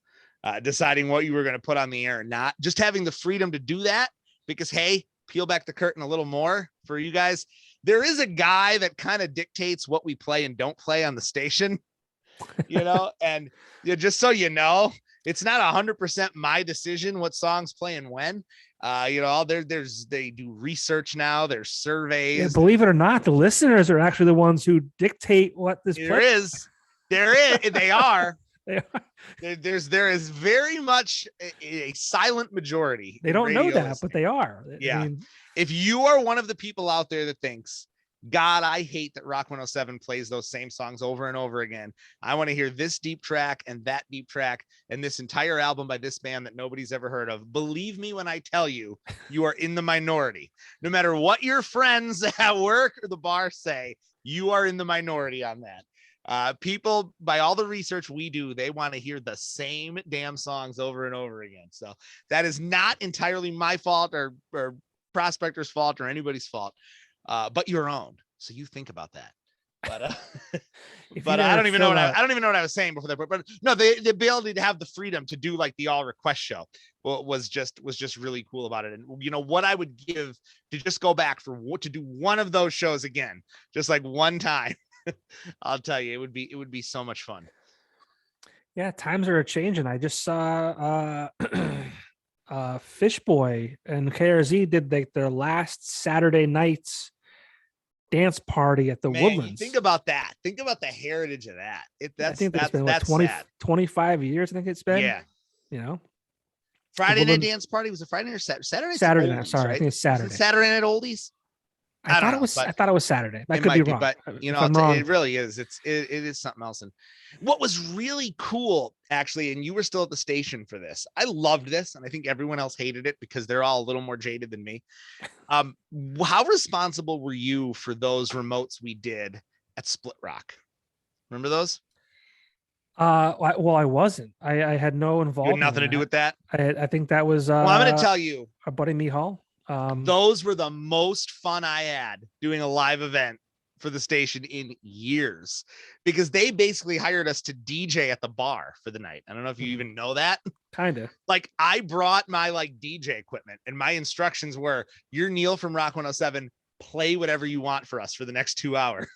deciding what you were going to put on the air and not. Just having the freedom to do that because, hey, peel back the curtain a little more for you guys. There is a guy that kind of dictates what we play and don't play on the station, and just so you know, it's not 100% my decision what songs play and when. They do research now. There's surveys. Yeah, believe it or not, the listeners are actually the ones who dictate what this There is. They are. There is very much a silent majority. They don't know that, but they are. Yeah. I mean, if you are one of the people out there that thinks God, I hate that Rock 107 plays those same songs over and over again. I want to hear this deep track and that deep track and this entire album by this band that nobody's ever heard of. Believe me when I tell you, you are in the minority. No matter what your friends at work or the bar say, you are in the minority on that. People, by all the research we do, they want to hear the same damn songs over and over again. So that is not entirely my fault or Prospector's fault or anybody's fault. But your own. So you think about that. But but I don't even know what I don't even know what I was saying before that. But no, the ability to have the freedom to do like the all request show was just really cool about it. And you know what I would give to just go back to do one of those shows again, just like one time. I'll tell you, it would be so much fun. Yeah, times are changing. I just saw Fishboy and KRZ did like their last Saturday night's dance party at the Woodlands. Think about that. Think about the heritage of that. I think that's been 25 years. I think it's been. Yeah. You know, Friday night dance party. Was it Friday or Saturday? Saturday night. Sorry, right? I think it's Saturday. Saturday night oldies. I thought it was Saturday. I could be wrong. But you know, it really is. It is something else. And what was really cool, actually, and you were still at the station for this. I loved this, and I think everyone else hated it because they're all a little more jaded than me. How responsible were you for those remotes we did at Split Rock? Remember those? Well, I wasn't. I had no involvement. You had nothing to do with that. I think that was. Well, I'm going to tell you, our buddy Mihal. Those were the most fun I had doing a live event for the station in years, because they basically hired us to DJ at the bar for the night. I don't know if you even know that. Kind of. Like I brought my like DJ equipment, and my instructions were, you're Neil from Rock 107. Play whatever you want for us for the next 2 hours.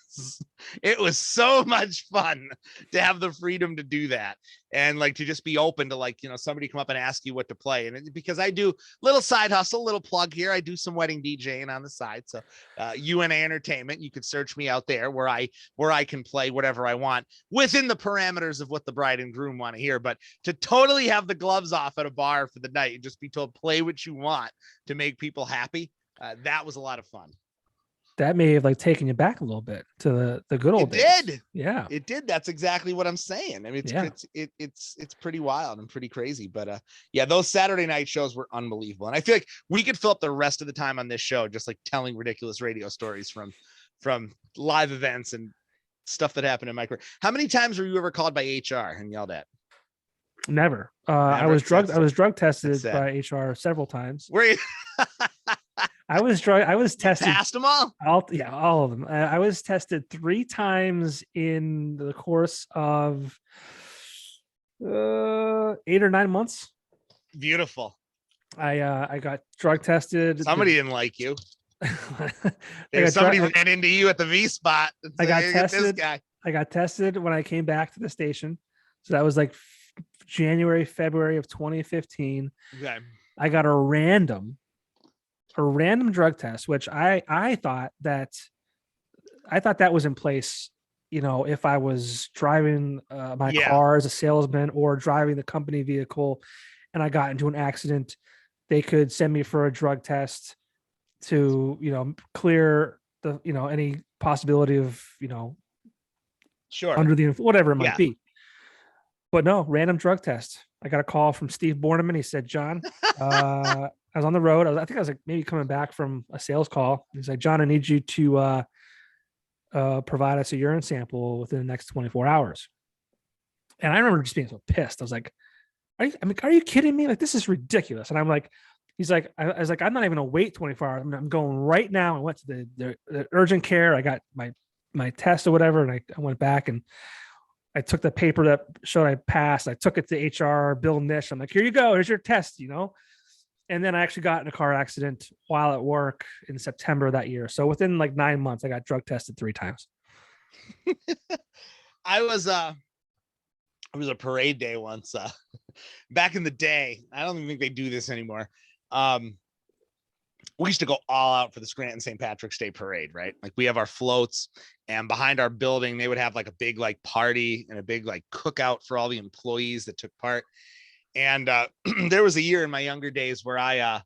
It was so much fun to have the freedom to do that, and like to just be open to like, you know, somebody come up and ask you what to play. And because I do little side hustle, little plug here, I do some wedding DJing on the side. So UNA Entertainment, you could search me out there where I can play whatever I want within the parameters of what the bride and groom want to hear. But to totally have the gloves off at a bar for the night and just be told play what you want to make people happy, that was a lot of fun. That may have like taken you back a little bit to the good old days. It did. Yeah, it did. That's exactly what I'm saying. I mean, it's pretty wild and pretty crazy, but yeah, those Saturday night shows were unbelievable. And I feel like we could fill up the rest of the time on this show, just like telling ridiculous radio stories from live events and stuff that happened in my career. How many times were you ever called by HR and yelled at? Never. I was drug tested by HR several times. Were you? I was tested. You passed them all? All of them. I was tested 3 times in the course of 8 or 9 months. Beautiful. I got drug tested. Somebody didn't like you. Somebody ran into you at the V spot. I got tested. I got tested when I came back to the station. So that was like January, February of 2015. Okay. I got a random drug test, which I thought that was in place, you know, if I was driving my car as a salesman or driving the company vehicle and I got into an accident, they could send me for a drug test to, you know, clear the, you know, any possibility of, you know, under the whatever it might be. But no, random drug test. I got a call from Steve Borneman. He said, John, I was on the road. I think I was like maybe coming back from a sales call. He's like, John, I need you to provide us a urine sample within the next 24 hours. And I remember just being so pissed. I was like, are you kidding me? Like, this is ridiculous. And I'm like, he's like, I was like, I'm not even gonna wait 24 hours. I'm going right now. I went to the urgent care. I got my test or whatever. And I went back and I took the paper that showed I passed. I took it to HR, Bill Nish. I'm like, here you go. Here's your test, you know? And then I actually got in a car accident while at work in September of that year. So within like 9 months, I got drug tested 3 times. It was a parade day once, back in the day. I don't even think they do this anymore. We used to go all out for the Scranton St. Patrick's Day parade, right? Like we have our floats, and behind our building, they would have like a big like party and a big like cookout for all the employees that took part. And there was a year in my younger days where I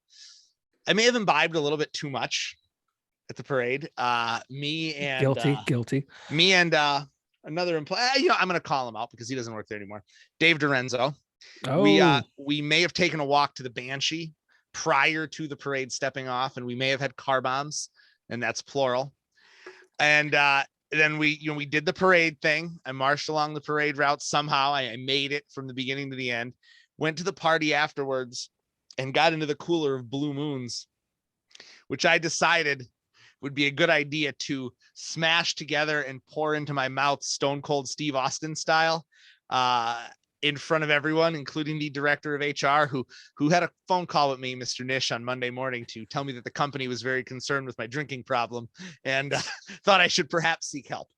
may have imbibed a little bit too much at the parade. Me and Guilty. Another employee. I'm going to call him out because he doesn't work there anymore. Dave Dorenzo. Oh, We may have taken a walk to the Banshee prior to the parade stepping off, and we may have had car bombs, and that's plural. And then we did the parade thing. I marched along the parade route. Somehow I made it from the beginning to the end, went to the party afterwards and got into the cooler of Blue Moons, which I decided would be a good idea to smash together and pour into my mouth Stone Cold Steve Austin style, in front of everyone, including the director of HR, who had a phone call with me, Mr. Nish, on Monday morning to tell me that the company was very concerned with my drinking problem and thought I should perhaps seek help.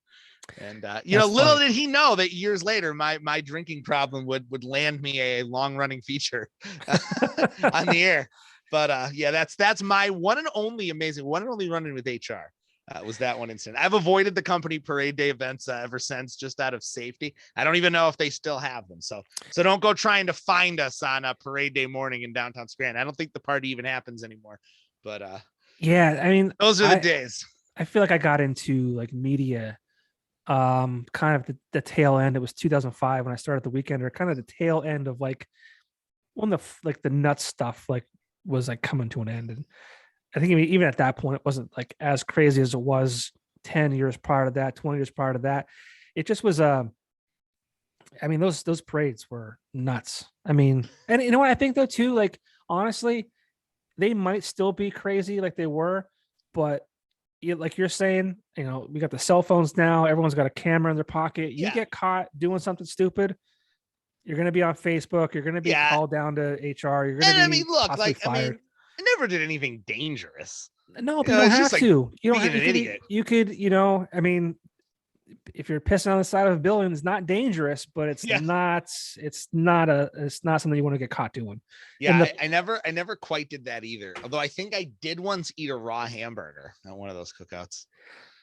And little did he know that years later, my drinking problem would land me a long-running feature on the air. But that's my one and only run-in with HR. Was that one incident. I've avoided the company parade day events ever since, just out of safety. I don't even know if they still have them. So don't go trying to find us on a parade day morning in downtown Scranton. I don't think the party even happens anymore. But yeah. I mean, those are the days. I feel like I got into like media, kind of the tail end. It was 2005 when I started the Weekender, kind of the tail end of like when the nuts stuff like was like coming to an end. And I think even at that point, it wasn't like as crazy as it was 10 years prior to that, 20 years prior to that. It just was, I mean, those parades were nuts. I mean, and you know what I think though, too, like, honestly, they might still be crazy like they were, but like you're saying, we got the cell phones now. Everyone's got a camera in their pocket. You get caught doing something stupid, you're going to be on Facebook. You're going to be called down to HR. You're going to be possibly fired. I never did anything dangerous. No, but you don't have to. You don't have an idiot. You could, I mean, if you're pissing on the side of a building, it's not dangerous, but it's not something you want to get caught doing. Yeah, I never quite did that either. Although I think I did once eat a raw hamburger at one of those cookouts.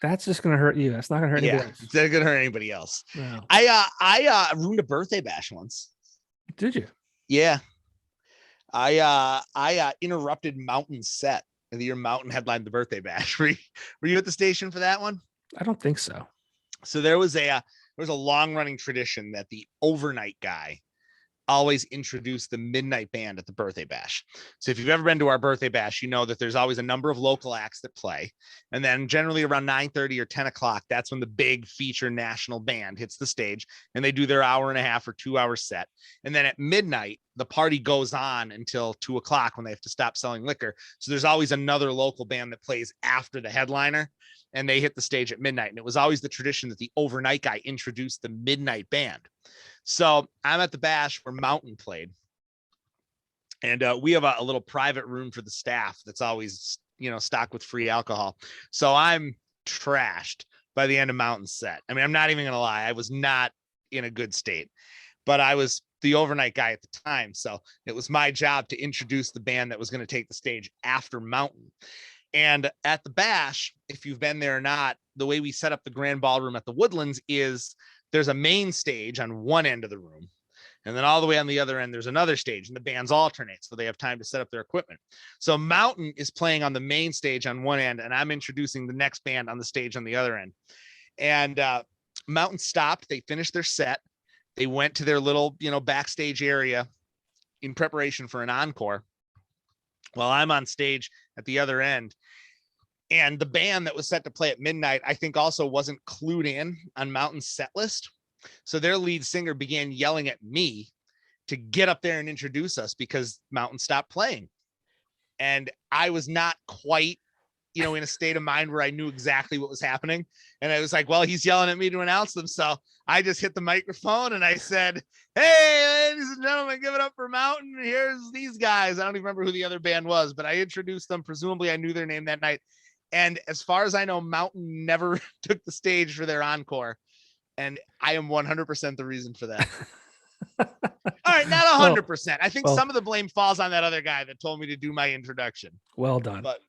That's just going to hurt you. That's not going to hurt anybody else. It's not going to hurt anybody else. No. I ruined a birthday bash once. Did you? Yeah. I interrupted Mountain's set. The year Mountain headlined the birthday bash. Were you at the station for that one? I don't think so. So there was a long running tradition that the overnight guy always introduced the midnight band at the birthday bash. So if you've ever been to our birthday bash, you know that there's always a number of local acts that play. And then generally around 9:30 or 10 o'clock, that's when the big feature national band hits the stage and they do their hour and a half or 2 hour set. And then at midnight, the party goes on until 2 o'clock when they have to stop selling liquor. So there's always another local band that plays after the headliner and they hit the stage at midnight. And it was always the tradition that the overnight guy introduced the midnight band. So I'm at the bash where Mountain played. And we have a little private room for the staff that's always, stocked with free alcohol. So I'm trashed by the end of Mountain's set. I mean, I'm not even going to lie. I was not in a good state, but I was the overnight guy at the time. So it was my job to introduce the band that was going to take the stage after Mountain. And at the bash, if you've been there or not, the way we set up the grand ballroom at the Woodlands is there's a main stage on one end of the room. And then all the way on the other end, there's another stage and the bands alternate. So they have time to set up their equipment. So Mountain is playing on the main stage on one end, and I'm introducing the next band on the stage on the other end. And Mountain stopped. They finished their set. They went to their little, backstage area in preparation for an encore. While I'm on stage at the other end. And the band that was set to play at midnight, I think also wasn't clued in on Mountain's set list. So their lead singer began yelling at me to get up there and introduce us because Mountain stopped playing. And I was not quite, in a state of mind where I knew exactly what was happening. And I was like, well, he's yelling at me to announce them. So I just hit the microphone and I said, hey, ladies and gentlemen, give it up for Mountain. Here's these guys. I don't even remember who the other band was, but I introduced them. Presumably I knew their name that night. And as far as I know, Mountain never took the stage for their encore. And I am 100% the reason for that. All right, not 100%. I think some of the blame falls on that other guy that told me to do my introduction. Well done. But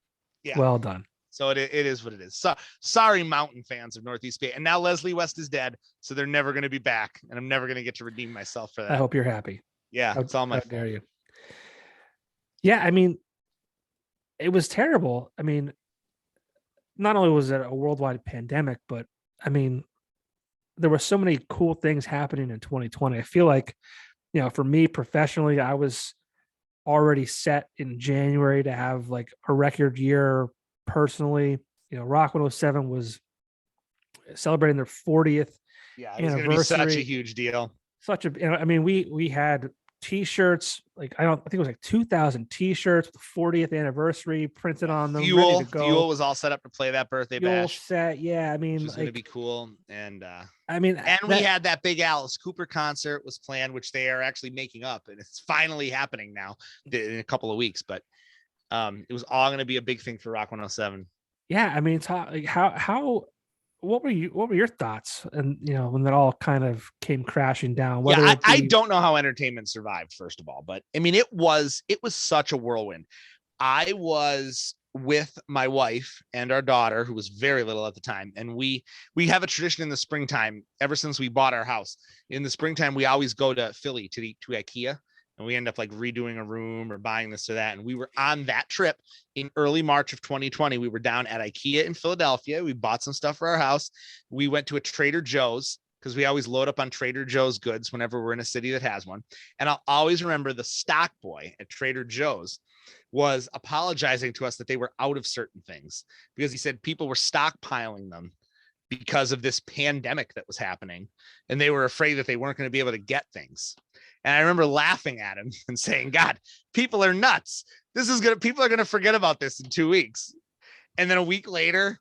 yeah. Well done. So it is what it is. So sorry, Mountain fans of Northeast Bay. And now Leslie West is dead. So they're never going to be back. And I'm never going to get to redeem myself for that. I hope you're happy. Yeah, it's all my fault. How dare you? Yeah, I mean, it was terrible. I mean, not only was it a worldwide pandemic, but I mean, there were so many cool things happening in 2020. I feel like, for me professionally, I was already set in January to have like a record year personally. Rock 107 was celebrating their 40th Yeah, it was going to be such a anniversary. huge deal. Such a, I mean, we had t-shirts, like I think it was like 2,000 t-shirts with the 40th anniversary printed Yeah, on them, ready to Fuel go. was all set up to play that birthday Fuel bash, set, yeah. I which mean, was going to be like, cool. I mean And we that, had that big Alice Cooper concert was planned, which they are actually making up, and it's finally happening now in a couple of weeks. But it was all going to be a big thing for Rock 107. yeah. I mean, like how what were your thoughts, and when that all kind of came crashing down, Yeah, whether it I be don't know how entertainment survived, first of all, but I mean, it was such a whirlwind. I was with my wife and our daughter, who was very little at the time, and we have a tradition in the springtime. Ever since we bought our house, in the springtime we always go to Philly to IKEA, and we end up like redoing a room or buying this or that. And we were on that trip in early March of 2020. We were down at IKEA in Philadelphia. We bought some stuff for our house. We went to a Trader Joe's, because we always load up on Trader Joe's goods whenever we're in a city that has one. And I'll always remember the stock boy at Trader Joe's was apologizing to us that they were out of certain things, because he said people were stockpiling them because of this pandemic that was happening, and they were afraid that they weren't going to be able to get things. And I remember laughing at him and saying, God, people are nuts. People are going to forget about this in 2 weeks. And then a week later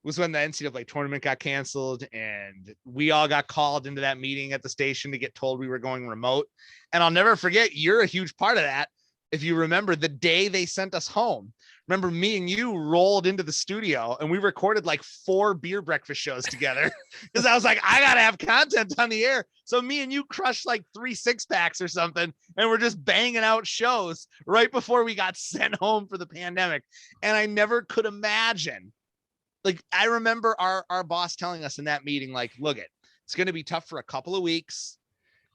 was when the NCAA tournament got canceled, and we all got called into that meeting at the station to get told we were going remote. And I'll never forget, you're a huge part of that. If you remember the day they sent us home, remember me and you rolled into the studio and we recorded like 4 beer breakfast shows together, because I was like, I got to have content on the air. So me and you crushed like 3 6-packs or something, and we're just banging out shows right before we got sent home for the pandemic. And I never could imagine, like, I remember our boss telling us in that meeting, like, look, it's going to be tough for a couple of weeks,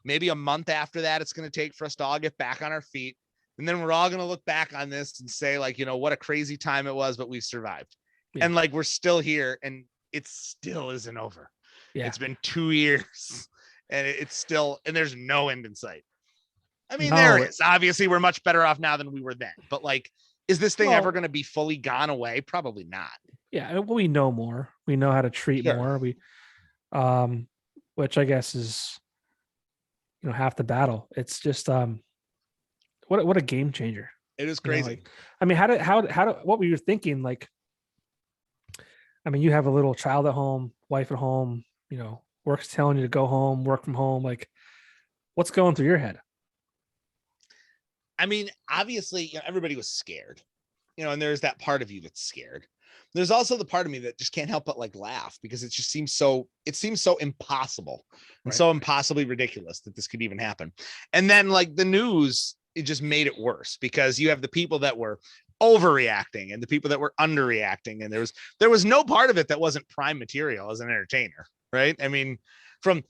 maybe a month after that. It's going to take for us to all get back on our feet. And then we're all going to look back on this and say, like, what a crazy time it was, but we've survived. Yeah. And like, we're still here, and it still isn't over. Yeah. It's been 2 years, and it's still, and there's no end in sight. I mean, there is. Obviously, we're much better off now than we were then. But like, is this thing ever going to be fully gone away? Probably not. Yeah, we know more. We know how to treat more. We, which I guess is, half the battle. It's just, what a game changer. It is crazy. I mean, what were you thinking? Like, I mean, you have a little child at home, wife at home, work's telling you to go home, work from home. Like, what's going through your head? I mean, obviously, everybody was scared, and there's that part of you that's scared. There's also the part of me that just can't help but like laugh, because it just seems so impossible and so impossibly ridiculous that this could even happen. And then like the news, it just made it worse, because you have the people that were overreacting and the people that were underreacting. And there was no part of it that wasn't prime material as an entertainer. Right. I mean, from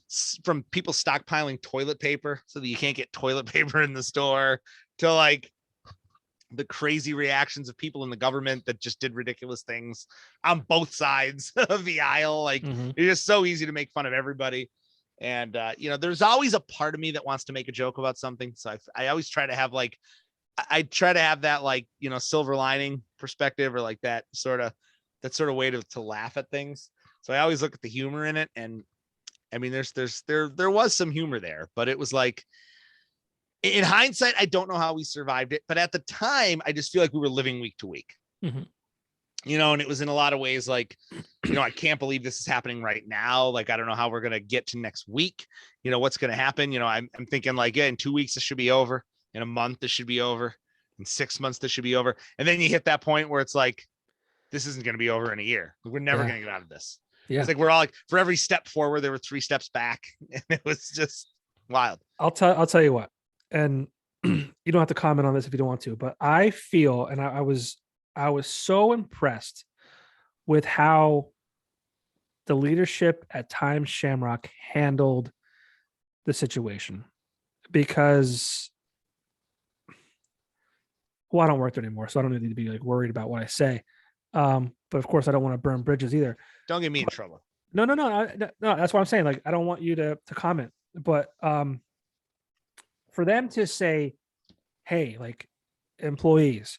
people stockpiling toilet paper so that you can't get toilet paper in the store, to like the crazy reactions of people in the government that just did ridiculous things on both sides of the aisle. Like, it's just so easy to make fun of everybody. And, there's always a part of me that wants to make a joke about something. So I always try to have like, I try to have that like, silver lining perspective, or like that sort of way to laugh at things. So I always look at the humor in it. And I mean, there was some humor there, but it was like, in hindsight, I don't know how we survived it, but at the time, I just feel like we were living week to week, and it was in a lot of ways like, I can't believe this is happening right now. Like, I don't know how we're going to get to next week. What's going to happen? I'm thinking like, yeah, in 2 weeks, this should be over. In a month, this should be over. In 6 months, this should be over. And then you hit that point where it's like, this isn't going to be over in a year. We're never going to get out of this. Yeah. It's like, we're all like, for every step forward, there were 3 steps back. And it was just wild. I'll tell you what. And you don't have to comment on this if you don't want to, but I feel, and I was so impressed with how the leadership at Times Shamrock handled the situation, because, well, I don't work there anymore, so I don't need to be like worried about what I say. but of course I don't want to burn bridges either. Don't get me in But trouble. no, that's what I'm saying. Like, I don't want you to comment, but for them to say, hey, like, employees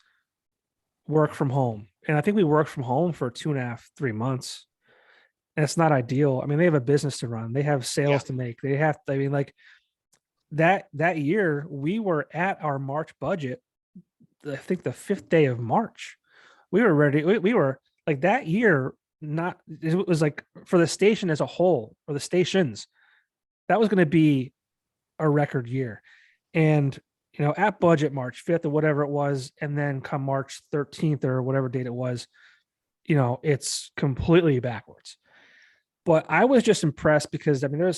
work from home, and I think we worked from home for 2.5, 3 months, and it's not ideal. I mean, they have a business to run, they have Yeah. sales to make, they have, I mean, like, that year we were at our March budget. I think the 5th day of March, we were ready. We were like, that year, not, it was like, for the station as a whole, or the stations, that was going to be a record year. And at budget March 5th or whatever it was, and then come March 13th or whatever date it was, it's completely backwards. But I was just impressed because, I mean,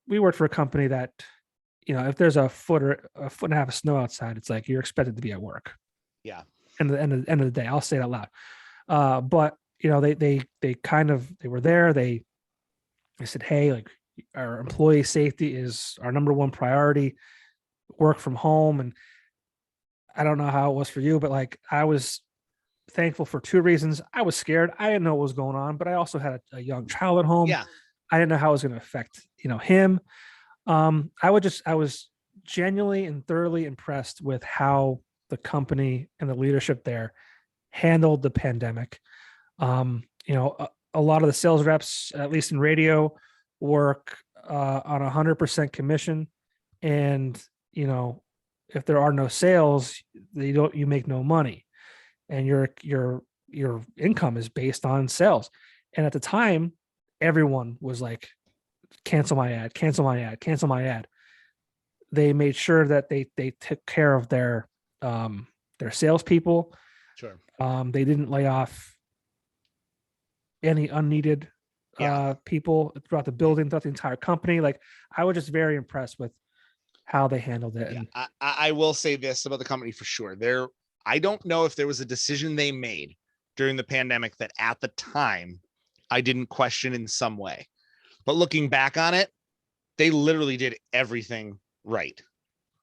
we worked for a company that, if there's a foot or a foot and a half of snow outside, it's like you're expected to be at work. Yeah. And the end of the day, I'll say it out loud. But they kind of, they were there. They said, hey, like, our employee safety is our number one priority. Work from home. And I don't know how it was for you, but like, I was thankful for two reasons. I was scared. I didn't know what was going on, but I also had a young child at home. Yeah. I didn't know how it was going to affect, him. I was genuinely and thoroughly impressed with how the company and the leadership there handled the pandemic. A lot of the sales reps, at least in radio, work on 100% commission, and if there are no sales, you make no money, and your income is based on sales. And at the time, everyone was like, cancel my ad, cancel my ad, cancel my ad. They made sure that they took care of their salespeople. Sure. They didn't lay off any unneeded people throughout the building, throughout the entire company. Like, I was just very impressed with how they handled it. Yeah. And I will say this about the company for sure. I don't know if there was a decision they made during the pandemic that at the time I didn't question in some way. But looking back on it, they literally did everything right.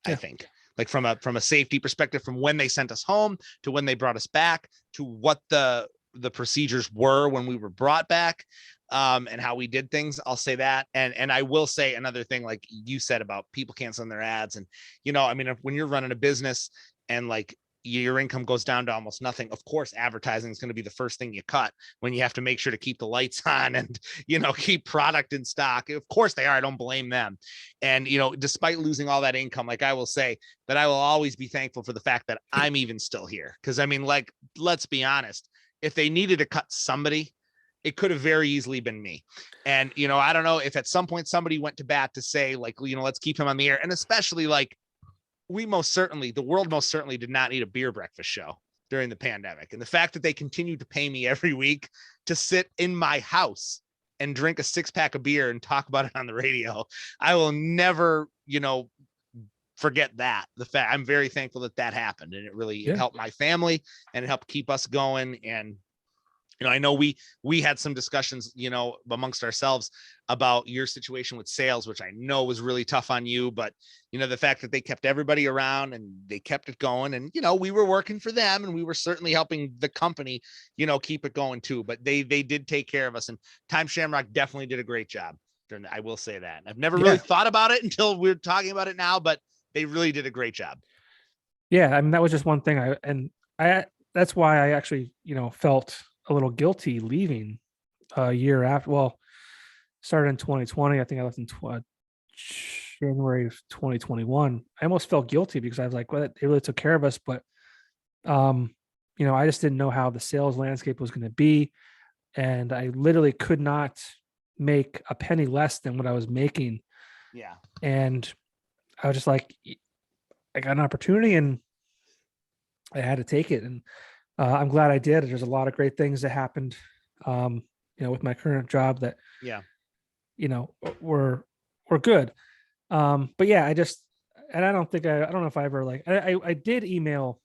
Yeah. I think, like, from a safety perspective, from when they sent us home to when they brought us back, to what the procedures were when we were brought back, and how we did things. I'll say that. And I will say another thing, like you said about people canceling their ads. And, I mean, when you're running a business and like your income goes down to almost nothing, of course, advertising is going to be the first thing you cut when you have to make sure to keep the lights on and, keep product in stock. Of course they are. I don't blame them. And, despite losing all that income, like, I will say that I will always be thankful for the fact that I'm even still here. Cause I mean, like, let's be honest, if they needed to cut somebody, it could have very easily been me. And, I don't know if at some point somebody went to bat to say, like, let's keep him on the air. And especially, like, the world most certainly did not need a beer breakfast show during the pandemic. And the fact that they continued to pay me every week to sit in my house and drink a 6-pack of beer and talk about it on the radio, I will never, forget that. The fact, I'm very thankful that happened, and it really it helped my family, and it helped keep us going. And I know we had some discussions, amongst ourselves about your situation with sales, which I know was really tough on you, but the fact that they kept everybody around and they kept it going, and we were working for them, and we were certainly helping the company, keep it going too. But they did take care of us, and Time Shamrock definitely did a great job. I will say that. I've never really thought about it until we're talking about it now, but they really did a great job. Yeah, I mean, that was just one thing. That's why I actually, felt a little guilty leaving a year after. Well, started in 2020. I think I left in January of 2021. I almost felt guilty because I was like, well, they really took care of us. But, I just didn't know how the sales landscape was going to be. And I literally could not make a penny less than what I was making. Yeah. And I was just like, I got an opportunity and I had to take it. And I'm glad I did. There's a lot of great things that happened, with my current job that, were good. But yeah, I don't know if I ever, like, I did email,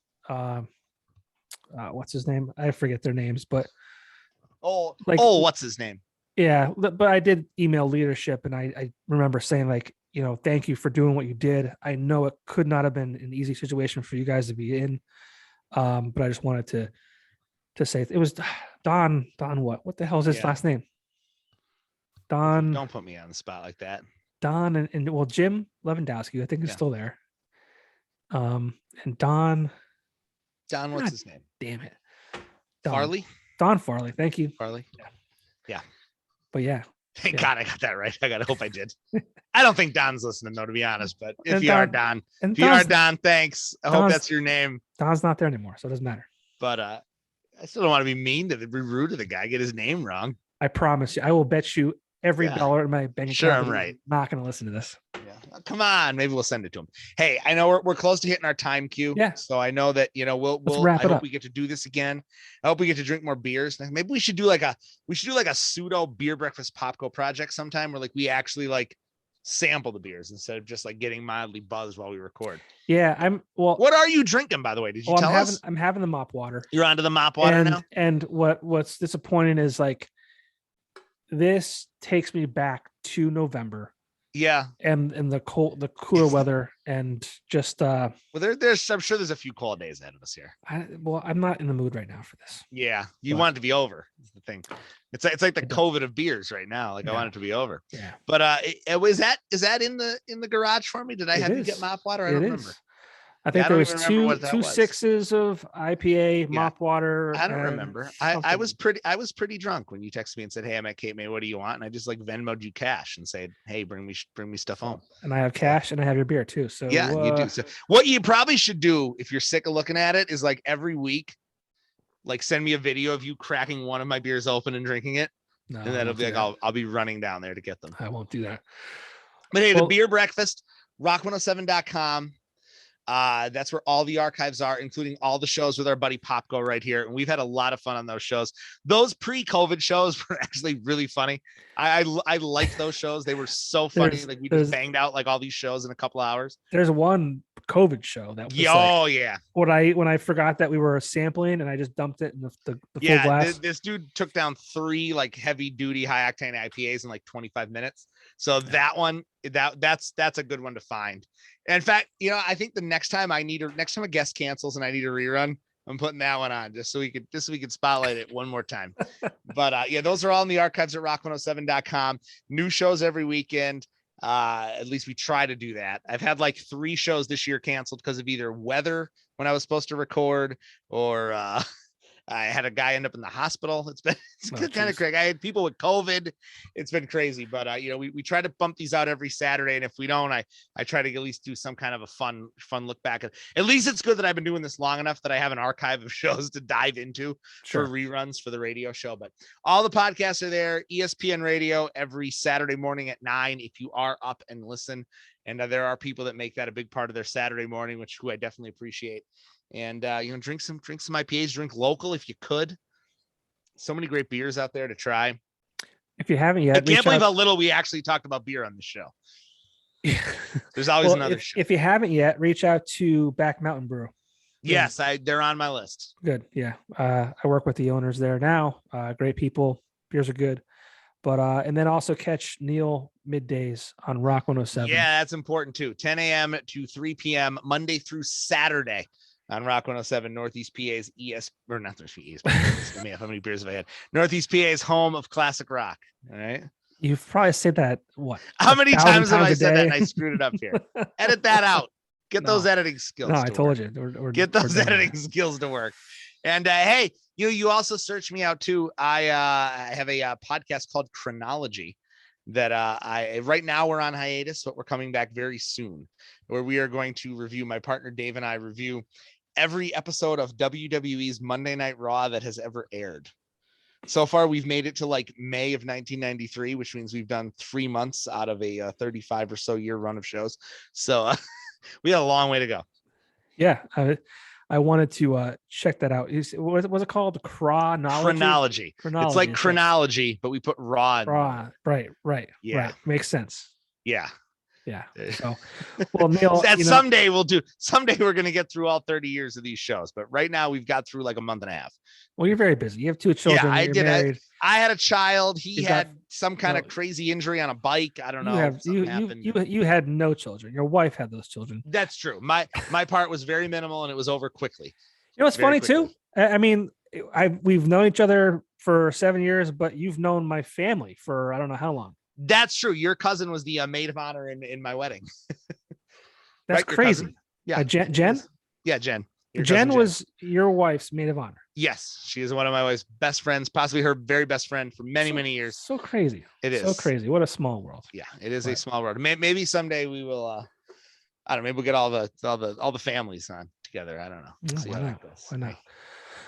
what's his name? I forget their names, but what's his name? Yeah. But I did email leadership, and I remember saying, like, thank you for doing what you did. I know it could not have been an easy situation for you guys to be in. But I just wanted to to say. It was Don. Don what? What the hell is his last name? Don. Don't put me on the spot like that. Don and well, Jim Lewandowski, I think he's still there. And Don, what's his name? Damn it. Farley? Don Farley. Thank you. Farley? Yeah. But yeah. Thank God I got that right. I hope I did. I don't think Don's listening though, to be honest, but if you are Don, thanks. I hope that's your name. Don's not there anymore, so it doesn't matter. But I still don't want to be mean to be rude to the guy, get his name wrong. I promise you, I will bet you every dollar in my bank account. Sure, I'm right. Not going to listen to this. Yeah, come on, maybe we'll send it to him. Hey, I know we're close to hitting our time queue. Yeah. So I know that we'll wrap it up. We get to do this again. I hope we get to drink more beers. Maybe we should do like a pseudo beer breakfast Popko project sometime where like we actually like sample the beers instead of just like getting mildly buzzed while we record. Yeah, what are you drinking, by the way? Did you tell us? I'm having the mop water. You're onto the mop water now. And what's disappointing is like this takes me back to November. Yeah. And the cooler weather and just well, I'm sure there's a few cold days ahead of us here. I'm not in the mood right now for this. Yeah. Want it to be over is the thing. It's like the COVID of beers right now. Like I want it to be over. Yeah. But is that in the garage for me? Did I have to get mop water? I don't remember. I think there was two 6s of IPA mop water. I don't remember. I was pretty drunk when you texted me and said, "Hey, I'm at Cape May. What do you want?" And I just like Venmo'd you cash and said, "Hey, bring me stuff home." And I have cash and I have your beer too. So yeah, you do. So what you probably should do if you're sick of looking at it is like every week, like send me a video of you cracking one of my beers open and drinking it, and then it'll be like I'll be running down there to get them. I won't do that. But hey, the beer breakfast, rock107.com. That's where all the archives are, including all the shows with our buddy Popko right here. And we've had a lot of fun on those shows. Those pre-COVID shows were actually really funny. I liked those shows. They were so funny. Like we just banged out like all these shows in a couple hours. There's one COVID show that was yeah. When I forgot that we were sampling and I just dumped it in the full glass. This dude took down 3 like heavy duty high octane IPAs in like 25 minutes. So that one, that's a good one to find. And in fact, I think the next time a guest cancels and I need a rerun, I'm putting that one on just so we could spotlight it one more time. But those are all in the archives at rock107.com. New shows every weekend. At least we try to do that. I've had like 3 shows this year canceled because of either weather when I was supposed to record or I had a guy end up in the hospital. It's kind of crazy. I had people with COVID. It's been crazy, but we try to bump these out every Saturday. And if we don't, I try to at least do some kind of a fun look back. At least it's good that I've been doing this long enough that I have an archive of shows to dive into for reruns for the radio show. But all the podcasts are there. ESPN Radio every Saturday morning at 9. If you are up and listen, and there are people that make that a big part of their Saturday morning, who I definitely appreciate. And drink some IPAs, drink local if you could. So many great beers out there to try. If you haven't yet, I can't believe how little we actually talked about beer on the show. There's always another show. If you haven't yet, reach out to Back Mountain Brew. Yes, they're on my list. Good. Yeah. I work with the owners there now. Great people. Beers are good. But and then also catch Neil middays on Rock 107. Yeah, that's important too. 10 a.m. to 3 p.m. Monday through Saturday. On Rock 107, Northeast PA's or not Northeast PA's. How many beers have I had? Northeast PA's home of classic rock. All right. You've probably said that. What? How many times have I said that and I screwed it up here? Edit that out. Get those editing skills. No, I told you. Get those editing skills to work. And hey, you also search me out too. I have a podcast called Chronology that right now we're on hiatus, but we're coming back very soon, where we are going to review. My partner Dave and I review every episode of WWE's Monday Night Raw that has ever aired. So far, we've made it to like May of 1993, which means we've done 3 months out of a 35 or so year run of shows. So we got a long way to go. Yeah. I wanted to check that out. Was it called? Chronology. It's like chronology, but we put raw. Right. Yeah. Right. Makes sense. Yeah. Yeah. So, well, Neil, someday we're going to get through all 30 years of these shows, but right now we've got through like a month and a half. Well, you're very busy. You have 2 children. Yeah, I did. Married. I had a child. He had some kind of crazy injury on a bike. I don't know. You had no children. Your wife had those children. That's true. My part was very minimal and it was over quickly. It's funny too. I mean, we've known each other for 7 years, but you've known my family for I don't know how long. That's true. Your cousin was the maid of honor in my wedding. That's Right? crazy. Yeah. Jen? Yeah, Jen. Jen was your wife's maid of honor. Yes, she is one of my wife's best friends, possibly her very best friend for many years. So crazy. It is so crazy. What a small world. Yeah, it is a small world. Maybe someday we will. I don't know. Maybe we'll get all the families on together. I don't know. See how that goes. Why not?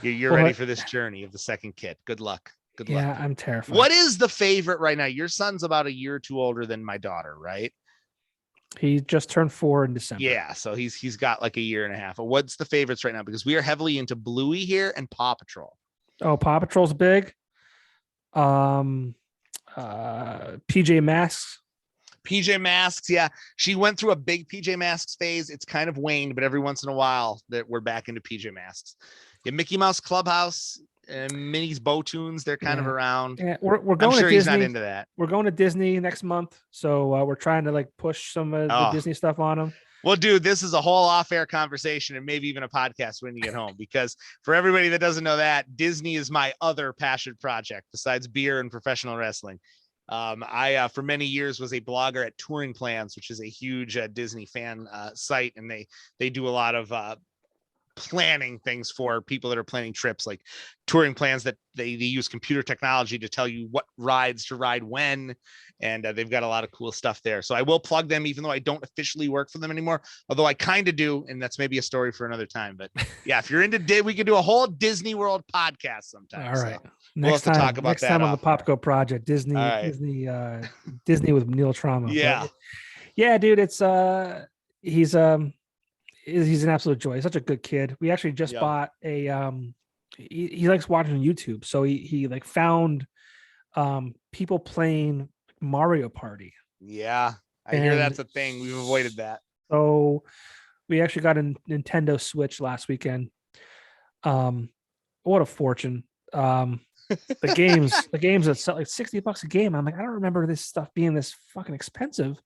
You're ready for this journey of the second kid. Good luck. Good luck. Yeah, I'm terrified. What is the favorite right now? Your son's about a year or two older than my daughter, right? He just turned 4 in December. Yeah, so he's got like a year and a half. What's the favorites right now? Because we are heavily into Bluey here and Paw Patrol. Oh, Paw Patrol's big. PJ Masks. PJ Masks, yeah. She went through a big PJ Masks phase. It's kind of waned, but every once in a while that we're back into PJ Masks. Yeah, Mickey Mouse Clubhouse and Minnie's Bow Tunes, they're kind of around. Yeah, we're going I'm sure to Disney. He's not into that. We're going to Disney next month, so we're trying to like push some of the Disney stuff on them. Well, dude, this is a whole off-air conversation and maybe even a podcast when you get home, because for everybody that doesn't know that, Disney is my other passion project besides beer and professional wrestling. I for many years was a blogger at Touring Plans, which is a huge Disney fan site, and they do a lot of planning things for people that are planning trips, like Touring Plans, that they use computer technology to tell you what rides to ride when, and they've got a lot of cool stuff there. So I will plug them, even though I don't officially work for them anymore, although I kind of do, and that's maybe a story for another time. But yeah, if you're into we could do a whole Disney World podcast sometime. All right. So we'll have to talk about next that time on the Popko Project. Disney with Neil Trama. Yeah. But, yeah, dude, it's he's an absolute joy. He's such a good kid. We actually just bought a he likes watching YouTube, so he like found people playing Mario Party. Yeah, I hear that's a thing. We've avoided that. So we actually got a Nintendo Switch last weekend. What a fortune. The games that sell like $60 a game. I'm like, I don't remember this stuff being this fucking expensive.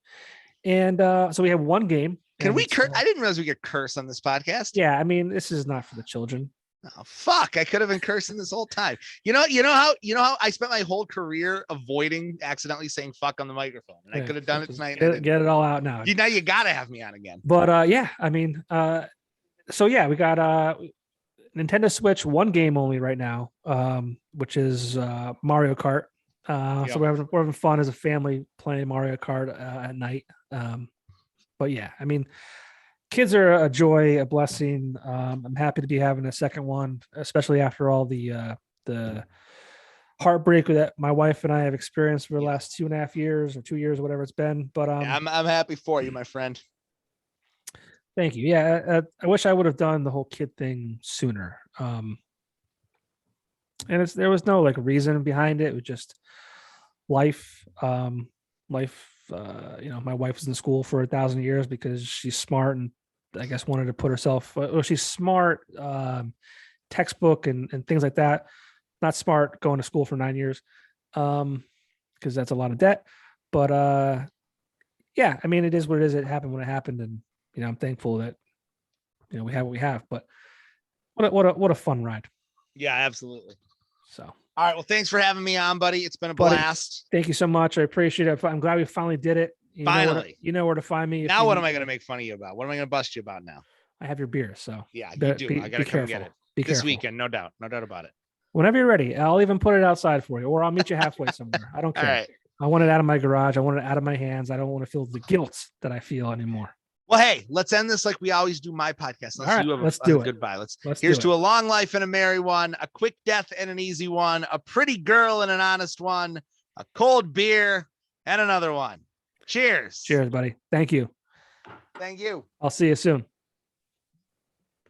And so we have one game. Can we curse? I didn't realize we could curse on this podcast. Yeah, I mean, this is not for the children. Oh, fuck! I could have been cursing this whole time. You know how I spent my whole career avoiding accidentally saying "fuck" on the microphone, and I could have done it tonight. Get it all out now. Now you gotta have me on again. But yeah, I mean, so yeah, we got Nintendo Switch, one game only right now, which is Mario Kart. So we're having fun as a family playing Mario Kart at night. But yeah, I mean, kids are a joy, a blessing. I'm happy to be having a second one, especially after all the heartbreak that my wife and I have experienced for the last 2.5 years or 2 years, whatever it's been. But I'm happy for you, my friend. Thank you. Yeah, I wish I would have done the whole kid thing sooner. And there was no like reason behind it. It was just life. My wife was in school for 1,000 years because she's smart and I guess wanted to put herself. She's smart, textbook and things like that. Not smart going to school for 9 years, because that's a lot of debt. But yeah, I mean, it is what it is. It happened when it happened, and I'm thankful that we have what we have. But what a fun ride. Yeah, absolutely. So. All right. Well, thanks for having me on, buddy. It's been a blast. Thank you so much. I appreciate it. I'm glad we finally did it. Finally. You know where to find me. Now, what am I going to make fun of you about? What am I going to bust you about now? I have your beer. So yeah, you do. I got to come get it this weekend. No doubt about it. Whenever you're ready, I'll even put it outside for you, or I'll meet you halfway somewhere. I don't care. All right. I want it out of my garage. I want it out of my hands. I don't want to feel the guilt that I feel anymore. Well, hey, let's end this like we always do my podcast. Let's do it. Goodbye. Here's to a long life and a merry one, a quick death and an easy one, a pretty girl and an honest one, a cold beer and another one. Cheers. Cheers, buddy. Thank you. Thank you. I'll see you soon.